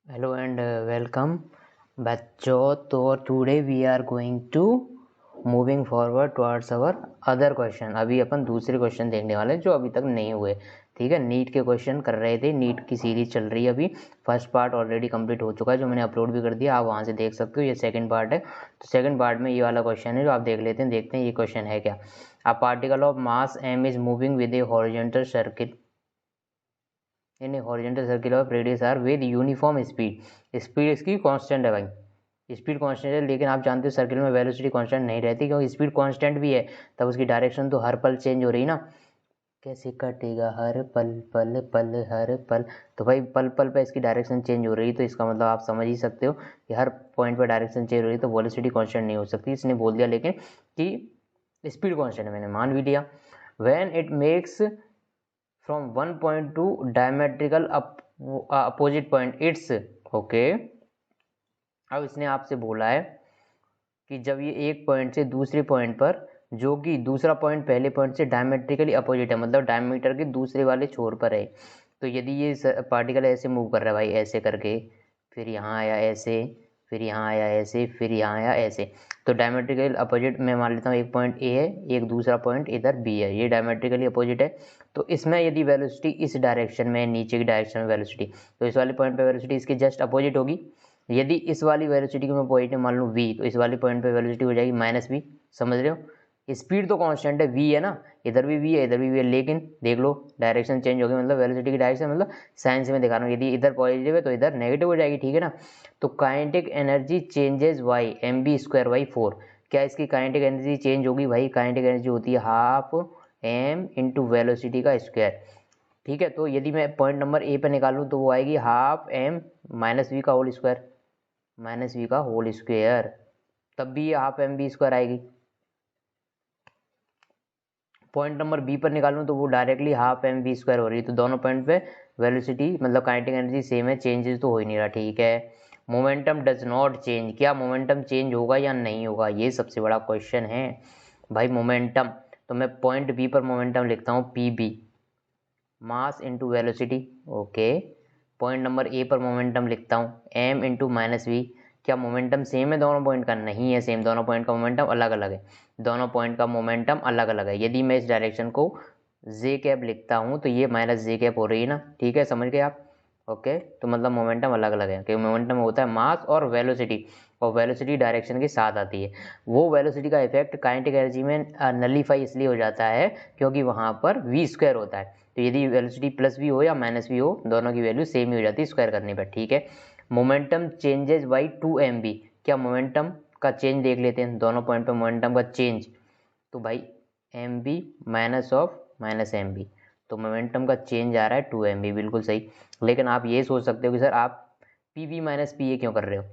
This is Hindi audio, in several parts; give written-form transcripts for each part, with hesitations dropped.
हेलो एंड वेलकम बच्चों। तो today we are going to moving forward towards our other question. अभी अपन दूसरे क्वेश्चन देखने वाले हैं जो अभी तक नहीं हुए। ठीक है, नीट के क्वेश्चन कर रहे थे, नीट की सीरीज चल रही है। अभी फर्स्ट पार्ट ऑलरेडी कंप्लीट हो चुका है जो मैंने अपलोड भी कर दिया, आप वहाँ से देख सकते हो। ये सेकंड पार्ट है, तो सेकंड पार्ट में ये वाला क्वेश्चन है जो आप देख लेते हैं। देखते हैं ये क्वेश्चन है क्या। A particle of mass m is moving with a horizontal circle in horizontal circle of radius R with uniform speed. Speed इसकी कांस्टेंट है भाई, स्पीड कांस्टेंट है, लेकिन आप जानते हो सर्किल में वेलोसिटी कांस्टेंट नहीं रहती, क्योंकि स्पीड कांस्टेंट भी है तब उसकी डायरेक्शन तो हर पल चेंज हो रही ना। कैसे कटेगा हर पल पल पल हर पल, तो भाई पल पल पे इसकी डायरेक्शन चेंज हो रही है, तो इसका मतलब आप समझ ही सकते हो कि हर पॉइंट पर डायरेक्शन चेंज हो रही है, तो वेलोसिटी कांस्टेंट नहीं हो सकती। इसने बोल दिया लेकिन कि स्पीड कांस्टेंट है, मैंने मान भी लिया। When it makes from one point to diametrical opposite point its okay. अब इसने आपसे बोला है कि जब ये एक पॉइंट से दूसरे पॉइंट पर, जो कि दूसरा पॉइंट पहले पॉइंट से डायमेट्रिकली अपोजिट है, मतलब डायमीटर के दूसरे वाले छोर पर है, तो यदि ये पार्टिकल ऐसे मूव कर रहा है भाई, ऐसे करके, फिर यहाँ आया ऐसे, फिर यहाँ आया ऐसे, फिर यहाँ आया ऐसे, तो डायमेट्रिकली अपोजिट मैं मान लेता हूँ एक पॉइंट ए है, एक दूसरा पॉइंट इधर बी है, ये डायमेट्रिकली अपोजिट है। तो इसमें यदि वेलोसिटी इस डायरेक्शन में, नीचे की डायरेक्शन में वेलोसिटी, तो इस वाले पॉइंट पे वेलोसिटी इसकी जस्ट अपोजिट होगी। यदि इस वाली वेलोसिटी को मैं पॉजिटिव मान लूँ v, तो इस वाले पॉइंट पे वेलोसिटी हो जाएगी -v। समझ रहे हो, स्पीड तो कांस्टेंट है, v है ना, इधर भी v है इधर भी v है, लेकिन देख लो डायरेक्शन चेंज हो गई, मतलब वेलोसिटी की डायरेक्शन, मतलब साइंस में दिखा रहा हूँ, यदि इधर पॉजिटिव है तो इधर नेगेटिव हो जाएगी। ठीक है ना, तो kinetic energy changes Y mv²/4। क्या इसकी काइनेटिक एनर्जी चेंज होगी भाई? काइनेटिक एनर्जी होती है हाफ m इंटू वेलोसिटी का स्क्वायर। ठीक है, तो यदि मैं पॉइंट नंबर ए पे निकालूँ तो वो आएगी हाफ m -v का होल स्क्वायर, -v का होल स्क्वायर, तब भी ये हाफ mv² आएगी। पॉइंट नंबर बी पर निकालूँ तो वो डायरेक्टली हाफ mv² हो रही है, तो दोनों पॉइंट पे वेलोसिटी मतलब काइनेटिक एनर्जी सेम है, चेंजेस तो हो ही नहीं रहा। ठीक है, मोमेंटम डज नॉट चेंज, क्या मोमेंटम चेंज होगा या नहीं होगा, ये सबसे बड़ा क्वेश्चन है भाई। मोमेंटम, तो मैं पॉइंट बी पर मोमेंटम लिखता हूँ pb, mass into velocity. Okay, point number A पर मोमेंटम लिखता हूँ m इंटू -v। क्या मोमेंटम सेम है दोनों पॉइंट का? नहीं है सेम, दोनों पॉइंट का मोमेंटम अलग अलग है, दोनों पॉइंट का मोमेंटम अलग अलग है। यदि मैं इस डायरेक्शन को जे कैप लिखता हूँ तो ये -j कैप हो रही है ना। ठीक है, समझ गए आप? ओके, तो मतलब मोमेंटम अलग अलग है, क्योंकि मोमेंटम होता है मास और वेलोसिटी, और वेलोसिटी डायरेक्शन के साथ आती है। वो वेलोसिटी का इफेक्ट काइनेटिक एनर्जी में नलीफाई इसलिए हो जाता है क्योंकि वहाँ पर v² होता है, तो यदि वेलोसिटी +v हो या -v हो, दोनों की वैल्यू सेम ही हो जाती है स्क्वायर करने पर। ठीक है, मोमेंटम चेंजेस बाई 2mv, क्या मोमेंटम का चेंज देख लेते हैं, दोनों पॉइंट पे मोमेंटम का चेंज, तो भाई mv माइनस ऑफ -mv, तो मोमेंटम का चेंज आ रहा है 2mv, बिल्कुल सही। लेकिन आप ये सोच सकते हो कि सर आप pv माइनस pa क्यों कर रहे हो,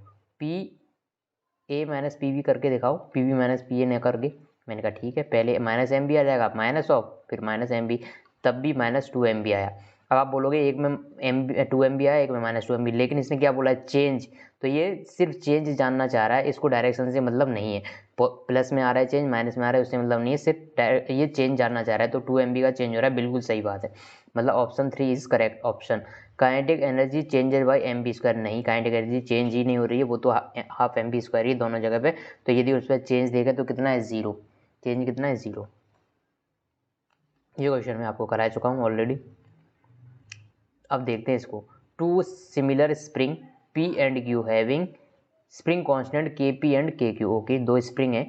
pa माइनस pv करके दिखाओ, pv माइनस pa न करके। मैंने कहा ठीक है, पहले -mv आ जाएगा, माइनस ऑफ, फिर -mv, तब भी -2mv आया। अब आप बोलोगे एक में m 2mv आया, एक में -2mv, लेकिन इसने क्या बोला है, चेंज, तो ये सिर्फ चेंज जानना चाह रहा है, इसको डायरेक्शन से मतलब नहीं है, प्लस में आ रहा है चेंज, माइनस में आ रहा है, उससे मतलब नहीं है, सिर्फ ये चेंज जानना चाह रहा है, तो 2mv का चेंज हो रहा है, बिल्कुल सही बात है, मतलब option 3 is correct option. Kinetic energy changes by mv², नहीं काइनेटिक एनर्जी चेंज ही नहीं हो रही है, वो तो हाफ mv² ही दोनों जगह पे, तो यदि उस पर चेंज देखें तो कितना है, 0, चेंज कितना है, 0। ये क्वेश्चन मैं आपको करा चुका हूँ ऑलरेडी। अब देखते हैं इसको। Two similar spring P and Q having spring constant Kp and Kq। Okay, दो स्प्रिंग है,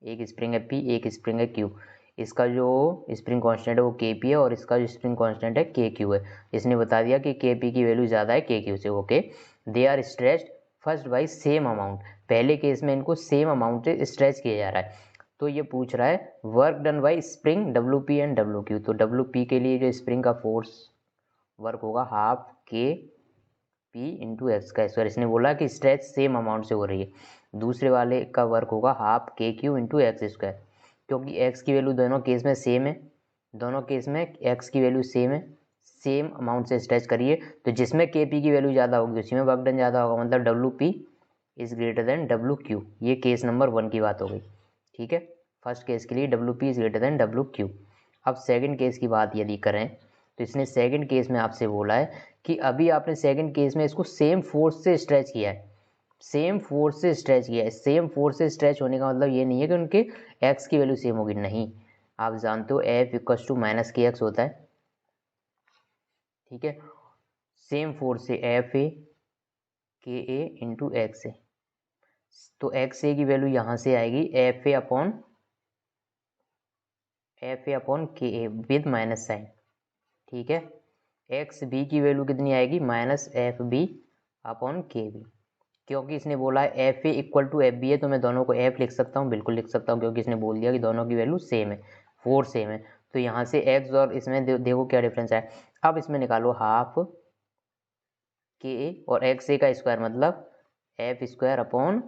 एक स्प्रिंग है P, एक स्प्रिंग है Q। इसका जो स्प्रिंग कांस्टेंट है वो Kp है, और इसका जो स्प्रिंग कांस्टेंट है Kq है। इसने बता दिया कि Kp की वैल्यू ज़्यादा है Kq से। Okay, they are stretched first by same amount, पहले केस में इनको सेम अमाउंट से स्ट्रेच किया जा रहा है, तो ये पूछ रहा है work done by spring Wp and Wq। तो Wp के लिए जो स्प्रिंग का फोर्स वर्क होगा हाफ Kp इंटू एक्स का स्क्वायर। इसने बोला कि स्ट्रेच सेम अमाउंट से हो रही है, दूसरे वाले का वर्क होगा half Kq into x square, क्योंकि x की वैल्यू दोनों केस में सेम है, दोनों केस में x की वैल्यू सेम है, सेम अमाउंट से स्ट्रेच करिए, तो जिसमें Kp की वैल्यू ज़्यादा होगी उसी में वर्क डन ज़्यादा होगा, मतलब Wp is greater than Wq। ये केस नंबर 1 की बात हो गई। ठीक है, फर्स्ट केस के लिए Wp is greater than Wq। अब सेकंड केस की बात यदि करें तो इसने सेकंड केस में आपसे बोला है कि अभी आपने सेकंड केस में इसको सेम फोर्स से स्ट्रेच किया है, सेम फोर्स से स्ट्रेच किया है। सेम फोर्स से स्ट्रेच होने का मतलब ये नहीं है कि उनके एक्स की वैल्यू सेम होगी, नहीं। आप जानते हो एफ इक्वल टू माइनस के एक्स होता है, ठीक है। सेम फोर्स से एफ ए के ए इंटू एक्स ए, तो एक्स ए की वैल्यू यहाँ से आएगी एफ ए अपॉन के ए विद माइनस साइन, ठीक है। एक्स बी की वैल्यू कितनी आएगी, minus F B upon K B. क्योंकि इसने बोला है F A equal to F B है, तो मैं दोनों को एफ लिख सकता हूँ, बिल्कुल लिख सकता हूँ, क्योंकि इसने बोल दिया कि दोनों की वैल्यू सेम है, फोर सेम है। तो यहाँ से एक्स और इसमें देखो क्या डिफरेंस है। अब इसमें निकालो हाफ के ए और एक्स ए का स्क्वायर मतलब एफ स्क्वायर अपॉन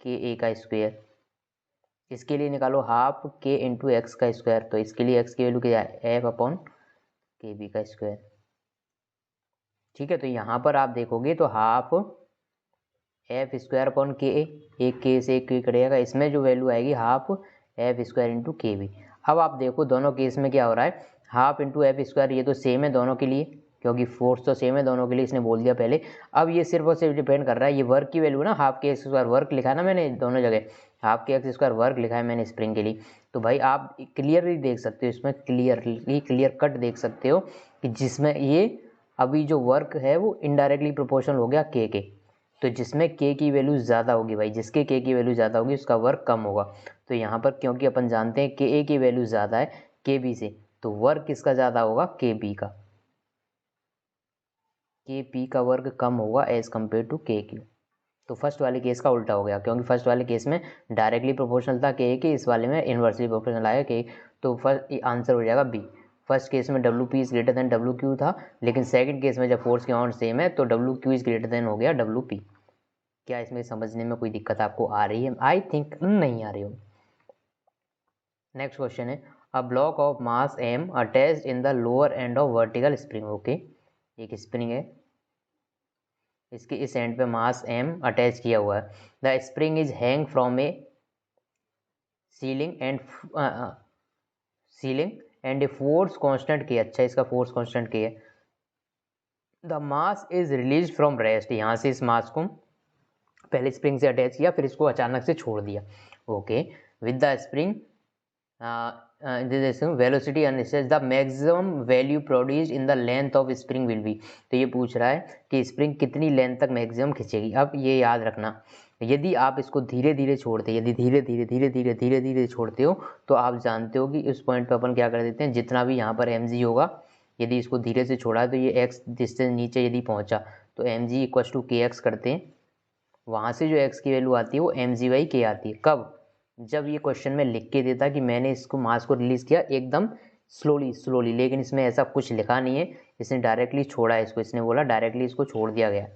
के ए का स्क्वायर। इसके लिए निकालो हाफ के इंटू एक्स का स्क्वायर, तो इसके लिए एक्स की वैल्यू क्या है, एफ अपॉन के बी का स्क्वायर, ठीक है। तो यहाँ पर आप देखोगे तो हाफ एफ स्क्वायर अपॉन के ए, एक के से एक के कटेगा, इसमें जो वैल्यू आएगी हाफ एफ स्क्वायर इंटू के बी। अब आप देखो दोनों केस में क्या हो रहा है, हाफ इंटू एफ स्क्वायर, ये तो सेम है दोनों के लिए, क्योंकि फोर्स तो सेम है दोनों के लिए, इसने बोल दिया पहले। अब ये सिर्फ और सिर्फ डिपेंड कर रहा है, ये वर्क की वैल्यू ना, half K X square work लिखा है ना मैंने दोनों जगह, half K X square work लिखा है मैंने स्प्रिंग के लिए। तो भाई आप क्लियरली देख सकते हो, इसमें क्लियर कट देख सकते हो कि जिसमें ये अभी जो वर्क है वो इनडायरेक्टली प्रोपोर्शनल हो गया के, तो जिसमें के की वैल्यू ज़्यादा होगी भाई, जिसके के की वैल्यू ज़्यादा होगी उसका वर्क कम होगा। तो यहाँ पर क्योंकि अपन जानते हैं के ए की वैल्यू ज़्यादा है के बी से, तो वर्क किसका ज़्यादा होगा, के बी का, के पी का वर्क कम होगा एज कम्पेयर टू के क्यू। तो फर्स्ट वाले केस का उल्टा हो गया, क्योंकि फर्स्ट वाले केस में डायरेक्टली प्रोपोर्शनल था के, इस वाले में इन्वर्सली प्रोपोर्शनल आया के। तो फर्स्ट आंसर हो जाएगा बी। फर्स्ट केस में W P is greater than W Q था, लेकिन सेकंड केस में जब फोर्स के अमाउंट सेम है तो W Q is greater than हो गया डब्ल्यू पी। क्या इसमें समझने में कोई दिक्कत आपको आ रही है, आई थिंक नहीं आ रही हो। नेक्स्ट क्वेश्चन है, a block of mass M attached in the lower end of vertical spring. Okay, एक स्प्रिंग है, इसके इस एंड पे मास एम अटैच किया हुआ है। The spring is hang from A ceiling and a force constant के, अच्छा इसका फोर्स कांस्टेंट के है। The mass is release from rest, यहाँ से इस मास को पहले स्प्रिंग से अटैच किया, फिर इसको अचानक से छोड़ दिया। Okay, with the spring velocity unstretched the maximum value produced in the length of spring will be. तो ये पूछ रहा है कि स्प्रिंग कितनी लेंथ तक मैक्सिमम खींचेगी। अब ये याद रखना, यदि आप इसको धीरे धीरे छोड़ते, यदि धीरे धीरे छोड़ते हो, तो आप जानते हो कि इस पॉइंट पे अपन क्या कर देते हैं, जितना भी यहाँ पर एम जी होगा, यदि इसको धीरे से छोड़ा तो ये एक्स डिस्टेंस नीचे यदि पहुँचा तो एम जी इक्वल टू के एक्स करते हैं, वहाँ से जो एक्स की वैल्यू आती है वो एम जी बाई के आती है। कब, जब ये क्वेश्चन में लिख के देता कि मैंने इसको मास को रिलीज़ किया एकदम स्लोली, लेकिन इसमें ऐसा कुछ लिखा नहीं है, इसने डायरेक्टली छोड़ा है इसको, इसने बोला डायरेक्टली इसको छोड़ दिया गया,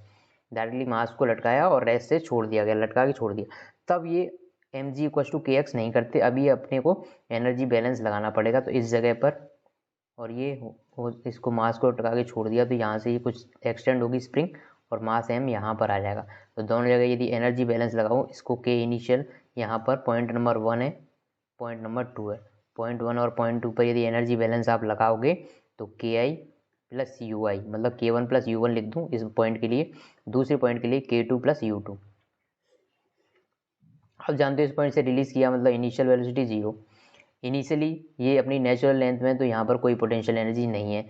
डायरेक्टली मास को लटकाया और रेस्ट से छोड़ दिया गया, लटका के छोड़ दिया, तब ये एम जी इक्वल टू के एक्स नहीं करते। अभी अपने को एनर्जी बैलेंस लगाना पड़ेगा, तो इस जगह पर, और ये इसको मास को लटका के छोड़ दिया, तो यहाँ से ये कुछ एक्सटेंड होगी स्प्रिंग और मास एम यहाँ पर आ जाएगा। तो दोनों जगह यदि एनर्जी बैलेंस लगाऊँ, इसको के इनिशियल यहाँ पर पॉइंट नंबर 1 है, पॉइंट नंबर 2 है, पॉइंट 1 और पॉइंट 2 पर यदि एनर्जी बैलेंस आप लगाओगे तो के आई प्लस यू आई, मतलब के वन प्लस यू वन लिख दूँ इस पॉइंट के लिए, दूसरे पॉइंट के लिए के टू प्लस यू टू। अब जानते हो इस पॉइंट से रिलीज़ किया मतलब इनिशियल वेलोसिटी 0, इनिशियली ये अपनी नेचुरल लेंथ में, तो यहाँ पर कोई पोटेंशियल एनर्जी नहीं है।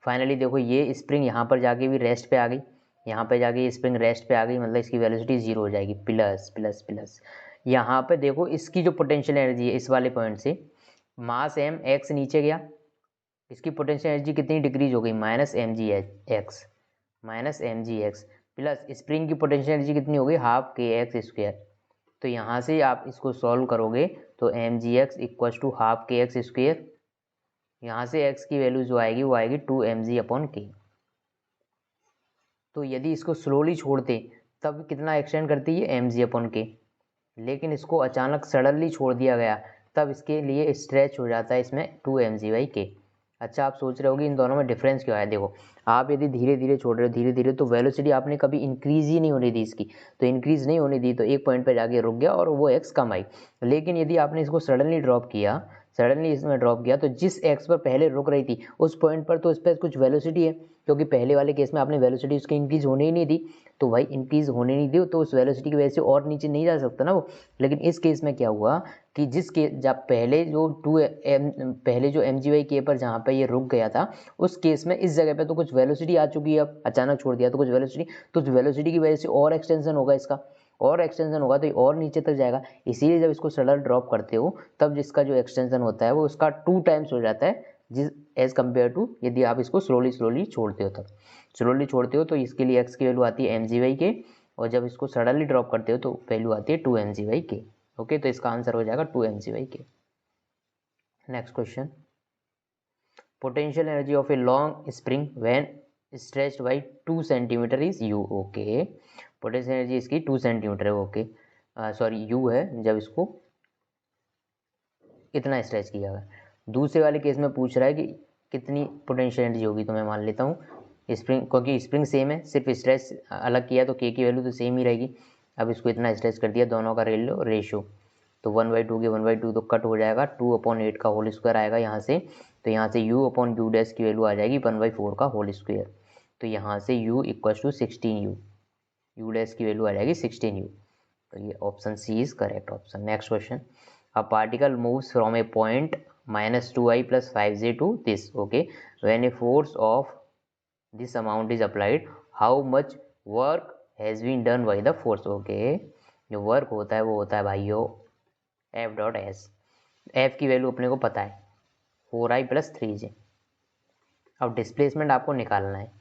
फाइनली देखो ये स्प्रिंग यहाँ पर जाके भी रेस्ट पे आ गई, यहाँ पे जाके ये स्प्रिंग रेस्ट पे आ गई, मतलब इसकी वेलोसिटी 0 हो जाएगी, प्लस यहाँ पे देखो इसकी जो पोटेंशियल एनर्जी है इस वाले पॉइंट से मास एम एक्स नीचे गया, इसकी पोटेंशियल एनर्जी कितनी डिक्रीज हो गई, minus M G X plus spring की पोटेंशियल एनर्जी कितनी हो गई, हाफ के एक्स स्क्वायर। तो यहाँ से आप इसको सॉल्व करोगे तो M G X equal to half K X square, यहाँ से एक्स की वैल्यू जो आएगी वो आएगी 2 एम जी अपॉन के। तो यदि इसको स्लोली छोड़ते तब कितना एक्सटेंड करती है एम जी अपॉन के, लेकिन इसको अचानक सडनली छोड़ दिया गया तब इसके लिए स्ट्रेच हो जाता है इसमें 2 एम जी बाई के। अच्छा, आप सोच रहे होगे इन दोनों में डिफरेंस क्यों आया। देखो, आप यदि धीरे धीरे छोड़ रहे हो धीरे तो वेलोसिटी आपने कभी इंक्रीज ही नहीं होने दी इसकी, तो इंक्रीज नहीं होने दी तो एक पॉइंट पर जाके रुक गया और वो एक्स कम आई। लेकिन यदि आपने इसको सडनली ड्रॉप किया, सडनली इसमें ड्रॉप किया, तो जिस एक्स पर पहले रुक रही थी उस पॉइंट पर तो इस पर कुछ वेलोसिटी है, क्योंकि पहले वाले केस में आपने वेलोसिटी उसकी इंक्रीज होने ही नहीं दी, तो भाई इंक्रीज होने नहीं दी तो उस वेलोसिटी की वजह से और नीचे नहीं जा सकता ना वो। लेकिन इस केस में क्या हुआ कि जब पहले जो पहले जो mgy पर जहाँ पे ये रुक गया था, उस केस में इस जगह पे तो कुछ वेलोसिटी आ चुकी है, अब अचानक छोड़ दिया तो कुछ वेलोसिटी, तो उस वेलोसिटी की वजह से और एक्सटेंशन होगा इसका, और एक्सटेंशन होगा तो ये और नीचे तक जाएगा। इसीलिए जब इसको सडन ड्रॉप करते हो तब जिसका जो एक्सटेंशन होता है वो उसका 2 टाइम्स हो जाता है, जिस एज कम्पेयर टू यदि आप इसको स्लोली छोड़ते हो, तब स्लोली छोड़ते हो तो इसके लिए एक्स की वैल्यू आती है mgy के, और जब इसको सडनली ड्रॉप करते हो तो वैल्यू आती है 2 mgy के। ओके, तो इसका आंसर हो जाएगा 2 mgy के। Next question, potential energy of a long spring when stretched by 2 centimetre is u। Okay, potential energy इसकी 2 सेंटीमीटर है, ओके सॉरी u है, जब इसको इतना स्ट्रेच किया गया। दूसरे वाले केस में पूछ रहा है कि कितनी पोटेंशियल एनर्जी होगी, तो मैं मान लेता हूँ स्प्रिंग, क्योंकि स्प्रिंग सेम है, सिर्फ स्ट्रेच अलग किया तो k की वैल्यू तो सेम ही रहेगी। अब इसको इतना स्ट्रेच कर दिया, दोनों का रेशियो, तो 1/2 के 1/2 तो कट हो जाएगा, 2/8 का होल स्क्वायर आएगा यहाँ से, तो यहाँ से u/u डैश की वैल्यू आ जाएगी 1/4 का होल स्क्वायर, तो यहाँ से u = 16u, u डैश की वैल्यू आ जाएगी 16u, तो ये option C is correct option. Next question, a particle moves from a point -2i + 5j to this, okay, when a force of this amount is applied, how much work has been done by the force। okay, जो वर्क होता है वो होता है भाइयों F.S। F की वैल्यू अपने को पता है 4i + 3j। अब डिस्प्लेसमेंट आपको निकालना है,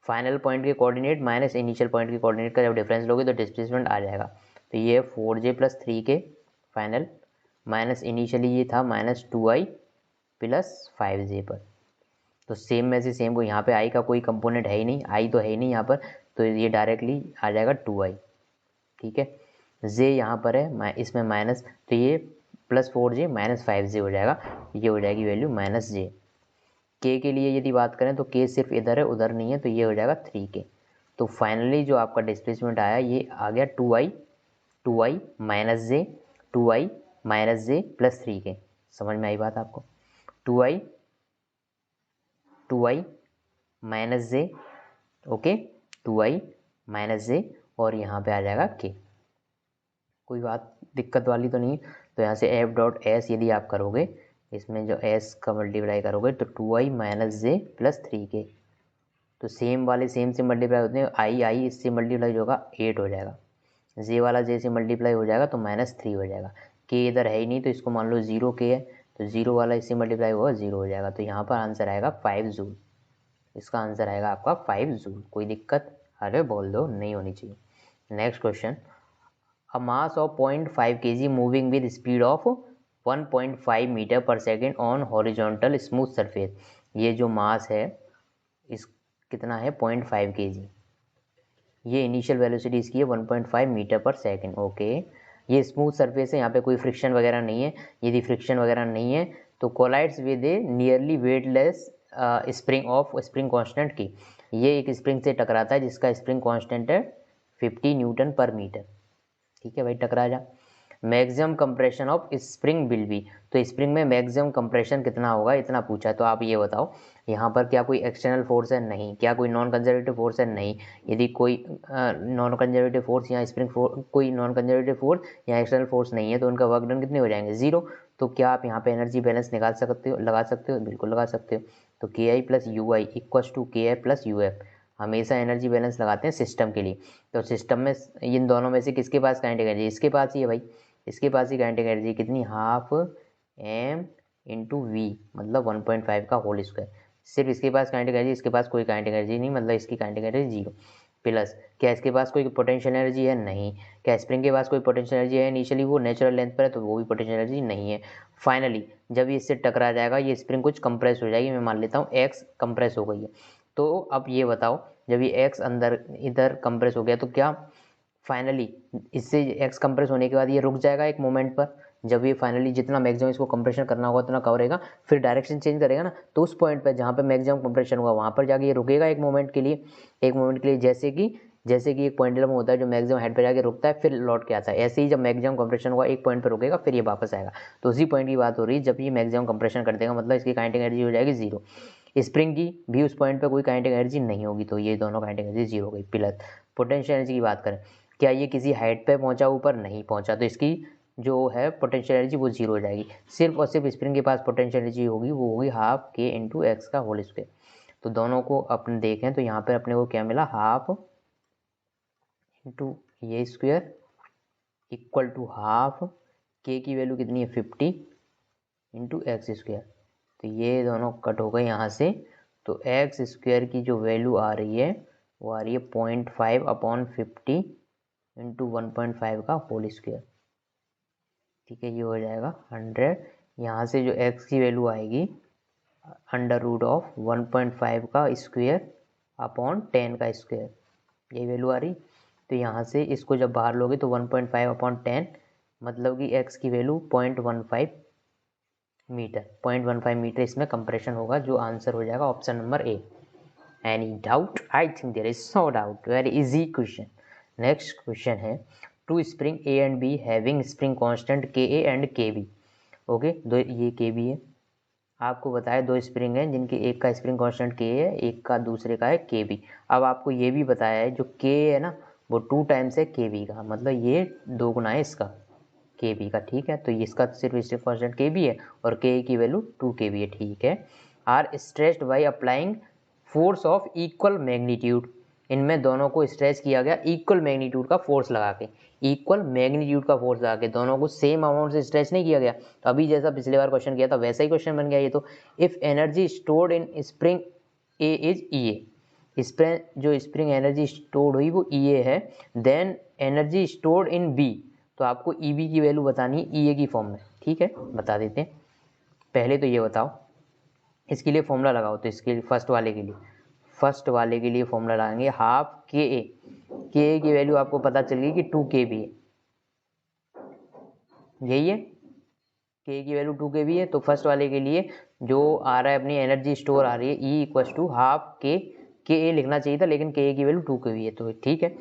फाइनल पॉइंट के कोऑर्डिनेट माइनस इनिशियल पॉइंट के कोऑर्डिनेट का जब डिफरेंस लोगे तो डिस्प्लेसमेंट आ जाएगा, तो ये 4j + 3k final, minus initially ये था -2i + 5j पर, तो सेम में से सेम को यहाँ पे i का कोई कंपोनेंट है ही नहीं, i तो है ही नहीं यहाँ पर, तो ये डायरेक्टली आ जाएगा 2i। ठीक है, j यहाँ पर है, इसमें माइनस, तो ये +4j - 5j हो जाएगा, ये हो जाएगी वैल्यू -j। k के लिए यदि बात करें तो k सिर्फ इधर है उधर नहीं है, तो ये हो जाएगा 3k। तो फाइनली जो आपका डिस्प्लेसमेंट आया ये आ गया 2i -j 2i -j + 3k। समझ में आई बात आपको, 2i -j, okay, 2i -j और यहाँ पे आ जाएगा k। कोई बात दिक्कत वाली तो नहीं, तो यहाँ से F.S यदि आप करोगे, इसमें जो s का मल्टीप्लाई करोगे तो 2i -j + 3k, तो सेम वाले सेम से मल्टीप्लाई होते हैं, i इससे मल्टीप्लाई होगा 8 हो जाएगा, j वाला j से मल्टीप्लाई हो जाएगा तो -3 हो जाएगा, k इधर है ही नहीं तो इसको मान लो 0k है, तो 0 वाला इससे मल्टीप्लाई होगा 0 हो जाएगा, तो यहाँ पर आंसर आएगा 5 जूल। इसका आंसर आएगा आपका 5 जूल। कोई दिक्कत, अरे बोल दो, नहीं होनी चाहिए। Next question, a mass of 0.5 kg moving with speed of 1.5 metre पर second on horizontal smooth surface. ये जो मास है इस कितना है 0.5 kg, ये इनिशियल वेलोसिटी इसकी है 1.5 मीटर पर सेकेंड। ओके, ये स्मूथ सरफेस है, यहाँ पे कोई फ्रिक्शन वगैरह नहीं है, यदि फ्रिक्शन वगैरह नहीं है तो collides with a nearly weightless spring constant की, ये एक स्प्रिंग से टकराता है जिसका स्प्रिंग कांस्टेंट है 50 न्यूटन पर मीटर। ठीक है भाई, टकरा जा। Maximum compression of spring will be, तो स्प्रिंग में मैक्सिमम कंप्रेशन कितना होगा इतना पूछा है, तो आप ये बताओ यहाँ पर क्या कोई एक्सटर्नल फोर्स है, नहीं, क्या कोई नॉन कंजर्वेटिव फोर्स है, नहीं, यदि कोई नॉन कंजर्वेटिव फोर्स या स्प्रिंग फोर्स, कोई नॉन कंजर्वेटिव फोर्स या एक्सटर्नल फोर्स नहीं है तो उनका वर्क डन कितने हो जाएंगे 0। तो क्या आप यहाँ पे एनर्जी बैलेंस निकाल सकते हो, लगा सकते हो, बिल्कुल लगा सकते हो। तो KI + UI = KI + UF, हमेशा एनर्जी बैलेंस लगाते हैं सिस्टम के लिए, तो सिस्टम में इन दोनों में से किसके पास काइनेटिक एनर्जी, इसके पास ही है भाई, इसके पास ही काइनेटिक एनर्जी कितनी, 12m × v मतलब 1.5 का होल स्क्वायर, सिर्फ इसके पास काइनेटिक एनर्जी, इसके पास कोई काइनेटिक एनर्जी नहीं, मतलब इसकी काइनेटिक एनर्जी 0। प्लस क्या इसके पास कोई पोटेंशियल एनर्जी है, नहीं, क्या स्प्रिंग के पास कोई पोटेंशियल एनर्जी है, इनिशियली वो नेचुरल लेंथ पर है तो वो भी पोटेंशियल एनर्जी नहीं है। फाइनली जब ये इससे टकरा जाएगा ये स्प्रिंग कुछ कंप्रेस हो जाएगी, मैं मान लेता हूँ x कंप्रेस हो गई है, तो अब ये बताओ जब ये x अंदर इधर कंप्रेस हो गया तो क्या फाइनली इससे x कंप्रेस होने के बाद ये रुक जाएगा एक मोमेंट पर, जब ये फाइनली जितना मैक्सिमम इसको कंप्रेशन करना होगा उतना कवरेगा, फिर डायरेक्शन चेंज करेगा ना, तो उस पॉइंट पर जहाँ पे मैक्सिमम कंप्रेशन होगा वहाँ पर जाके ये रुकेगा एक मोमेंट के लिए, जैसे कि जैसे कि एक पेंडुलम होता है जो मैक्सिमम हाइट पर जाके रुकता है फिर लौट के आता है, ऐसे ही जब मैक्सिमम कंप्रेशन होगा एक पॉइंट पर रुकेगा फिर ये वापस आएगा। तो उसी पॉइंट की बात हो रही है, जब ये मैक्सिमम कंप्रेशन कर देगा मतलब इसकी काइनेटिक एनर्जी हो जाएगी 0। स्प्रिंग की भी उस पॉइंट पर कोई काइनेटिक एनर्जी नहीं होगी, तो ये दोनों काइनेटिक एनर्जी 0 हो गई। प्लस पोटेंशियल एनर्जी की बात करें, क्या ये किसी हाइट पर पहुंचा, ऊपर नहीं पहुंचा, तो इसकी जो है पोटेंशियल एनर्जी वो 0 हो जाएगी। सिर्फ और सिर्फ स्प्रिंग के पास पोटेंशियल एनर्जी होगी, वो होगी हाफ के इंटू एक्स का होल स्क्वायर। तो दोनों को अपन देखें तो यहाँ पर अपने को क्या मिला, हाफ इंटू ये स्क्वायर इक्वल टू हाफ के की वैल्यू कितनी है 50 इंटू एक्स स्क्वायर। तो ये दोनों कट हो गए यहाँ से, तो एक्स स्क्वायर की जो वैल्यू आ रही है वो आ रही है 0.5 अपॉन 50 इंटू 1.5 का होल स्क्वायर। ठीक है, ये हो जाएगा 100। यहाँ से जो x की वैल्यू आएगी अंडर रूट ऑफ 1.5 का स्क्वायर अपॉन 10 का स्क्वायर, यही वैल्यू आ रही। तो यहाँ से इसको जब बाहर लोगे तो 1.5 अपॉन 10 मतलब कि x की वैल्यू 0.15 मीटर, 0.15 मीटर इसमें कंप्रेशन होगा, जो आंसर हो जाएगा option number A. Any doubt? I think there is no doubt, very easy question. Next question है, two spring A and B having spring constant K A and K B. Okay, दो ये के बी है, आपको बताया दो स्प्रिंग हैं जिनके एक का स्प्रिंग कांस्टेंट के है, एक का दूसरे का है के बी। अब आपको ये भी बताया है जो के है ना वो 2 टाइम्स है के बी का, मतलब ये 2 गुना है इसका के बी का। ठीक है, तो इसका सिर्फ स्प्रिंग कांस्टेंट के बी है और के की वैल्यू 2 के बी है। ठीक है, are stretched by applying force of equal magnitude, इनमें दोनों को स्ट्रेच किया गया इक्वल मैग्नीट्यूड का फोर्स लगा के, इक्वल मैग्नीट्यूड का फोर्स लगा के, दोनों को सेम अमाउंट से स्ट्रेच नहीं किया गया। तो अभी जैसा पिछले बार क्वेश्चन किया था वैसा ही क्वेश्चन बन गया ये तो। If energy stored in spring A is E A, spring जो स्प्रिंग एनर्जी स्टोर्ड हुई वो ई ए है, then energy stored in B, तो आपको ई बी की वैल्यू बतानी है ई ए की फॉर्म में। ठीक है, बता देते हैं। पहले तो ये बताओ, इसके लिए फॉर्मूला लगाओ, तो इसके लिए फर्स्ट वाले के लिए फॉर्मूला लगाएंगे हाफ के ए की वैल्यू आपको पता चल गई कि 2 के बी है, यही है, के की वैल्यू 2 के बी है। तो फर्स्ट वाले के लिए जो आ रहा है अपनी एनर्जी स्टोर आ रही है ई इक्वल टू हाफ के ए लिखना चाहिए था, लेकिन के ए की वैल्यू 2 के बी है, तो ठीक है।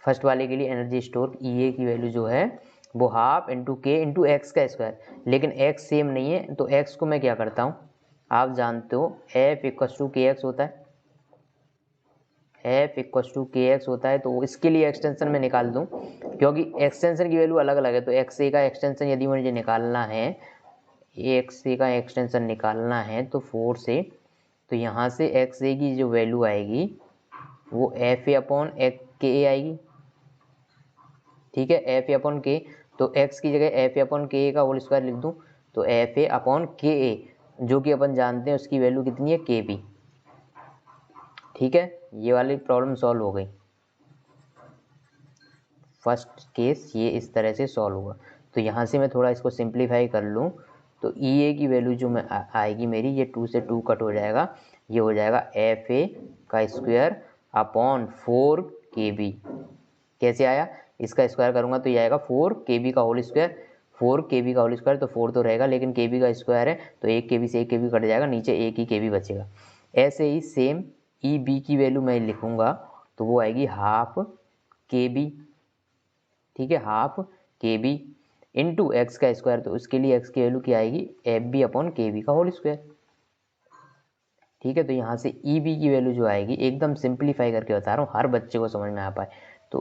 फर्स्ट वाले के लिए एनर्जी स्टोर ई ए की वैल्यू जो है वो हाफ इंटू के इंटू एक्स का स्क्वायर, लेकिन एक्स सेम नहीं है तो एक्स को मैं क्या करता हूँ, आप जानते हो एफ इक्वल टू के एक्स होता है, एफ इक्वल टू के एक्स होता है। तो इसके लिए एक्सटेंशन में निकाल दूं, क्योंकि एक्सटेंशन की वैल्यू अलग अलग है। तो एक्स ए का एक्सटेंशन यदि मुझे निकालना है, एक्स ए का एक्सटेंशन निकालना है तो 4 से, तो यहाँ से एक्स ए की जो वैल्यू आएगी वो एफ ए अपॉन के ए आएगी। ठीक है, एफ ए अपॉन के, तो एक्स की जगह एफ ए अपॉन के ए का होल स्क्वायर लिख दूं, तो एफ ए अपॉन के ए जो कि अपन जानते हैं उसकी वैल्यू कितनी है के बी। ठीक है, ये वाली प्रॉब्लम सॉल्व हो गई। फर्स्ट केस ये इस तरह से सॉल्व हुआ। तो यहाँ से मैं थोड़ा इसको सिंप्लीफाई कर लूँ तो ई ए की वैल्यू जो मैं आएगी मेरी, ये 2 से 2 कट हो जाएगा, ये हो जाएगा एफ ए का स्क्वायर अपॉन 4 के बी। कैसे आया, इसका स्क्वायर करूँगा तो ये आएगा 4 के बी का होल स्क्वायर, 4 के बी का होल स्क्वायर, तो 4 तो रहेगा लेकिन के बी का स्क्वायर है तो एक के बी से एक के बी कट जाएगा, नीचे एक ही के बी बचेगा। ऐसे ही सेम ई बी की वैल्यू मैं लिखूँगा तो वो आएगी हाफ के बी। ठीक है, हाफ के बी इंटू एक्स का स्क्वायर, तो उसके लिए एक्स की वैल्यू क्या आएगी F B upon K B का होल स्क्वायर। ठीक है, तो यहाँ से ई बी की वैल्यू जो आएगी, एकदम सिंप्लीफाई करके बता रहा हूँ हर बच्चे को समझ में आ पाए, तो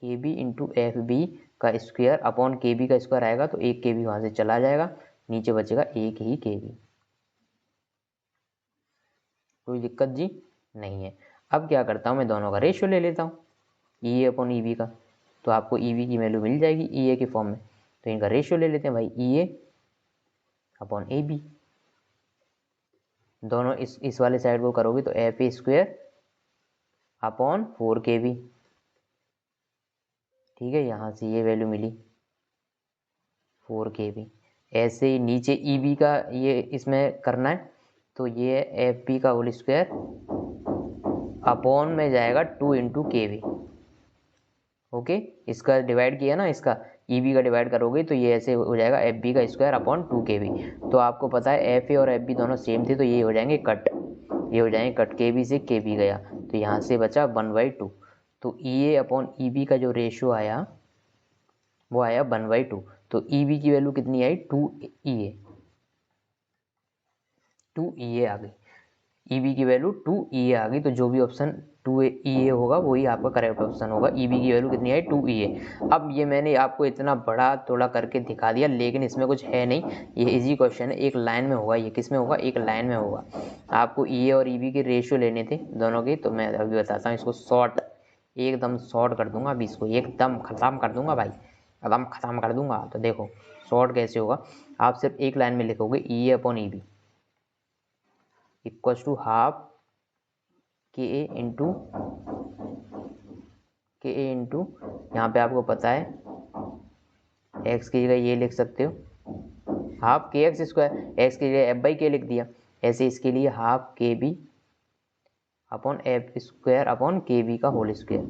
के बी इंटू एफ बी का स्क्वायर अपॉन के बी का स्क्वायर आएगा, तो एक के बी वहाँ से चला जाएगा, नीचे बचेगा एक ही के बी। कोई दिक्कत जी नहीं है। अब क्या करता हूँ, मैं दोनों का रेशियो ले लेता हूँ ई ए अपॉन ई बी का, तो आपको ई बी की वैल्यू मिल जाएगी ई ए के फॉर्म में। तो इनका रेशियो ले लेते हैं भाई, ई ए अपॉन ए बी, दोनों इस वाले साइड को करोगे तो एफ ए स्क्वायर अपॉन 4 के बी। ठीक है, यहाँ से ये वैल्यू मिली 4 के बी। ऐसे ही नीचे ई बी का ये इसमें करना है, तो ये एफ बी का होल स्क्वायर अपॉन में जाएगा 2 इंटू के बी। ओके, इसका डिवाइड किया ना, इसका ई बी का डिवाइड करोगे तो ये ऐसे हो जाएगा एफ बी का स्क्वायर अपॉन 2 के बी। तो आपको पता है एफ ए और एफ बी दोनों सेम थे, तो ये हो जाएंगे कट, ये हो जाएंगे कट, के बी से के बी गया, तो यहाँ से बचा 1/2। तो EA अपॉन EB का जो रेशियो आया वो आया 1/2। तो EB की वैल्यू कितनी आई 2EA, 2EA आ गई। EB की वैल्यू 2EA आ गई। तो जो भी ऑप्शन 2EA होगा वही आपका करेक्ट ऑप्शन होगा। EB की वैल्यू कितनी आई 2EA। अब ये मैंने आपको इतना बड़ा थोड़ा करके दिखा दिया, लेकिन इसमें कुछ है नहीं, ये इजी क्वेश्चन है, एक लाइन में होगा। ये किस में होगा, एक लाइन में होगा। आपको EA और EB के रेशियो लेने थे दोनों के, तो मैं अभी बताता हूँ इसको शॉर्ट, एकदम शॉर्ट कर दूंगा। अभी इसको एकदम ख़त्म कर दूंगा भाई, एकदम ख़त्म कर दूंगा। तो देखो शॉर्ट कैसे होगा, आप सिर्फ एक लाइन में लिखोगे EA upon EB equals to half KA into यहाँ पे आपको पता है x की जगह ये लिख सकते हो हाफ KX स्क्वायर, x की जगह F/K लिख दिया। ऐसे इसके लिए half KB upon F square upon KB का होल स्क्वायर,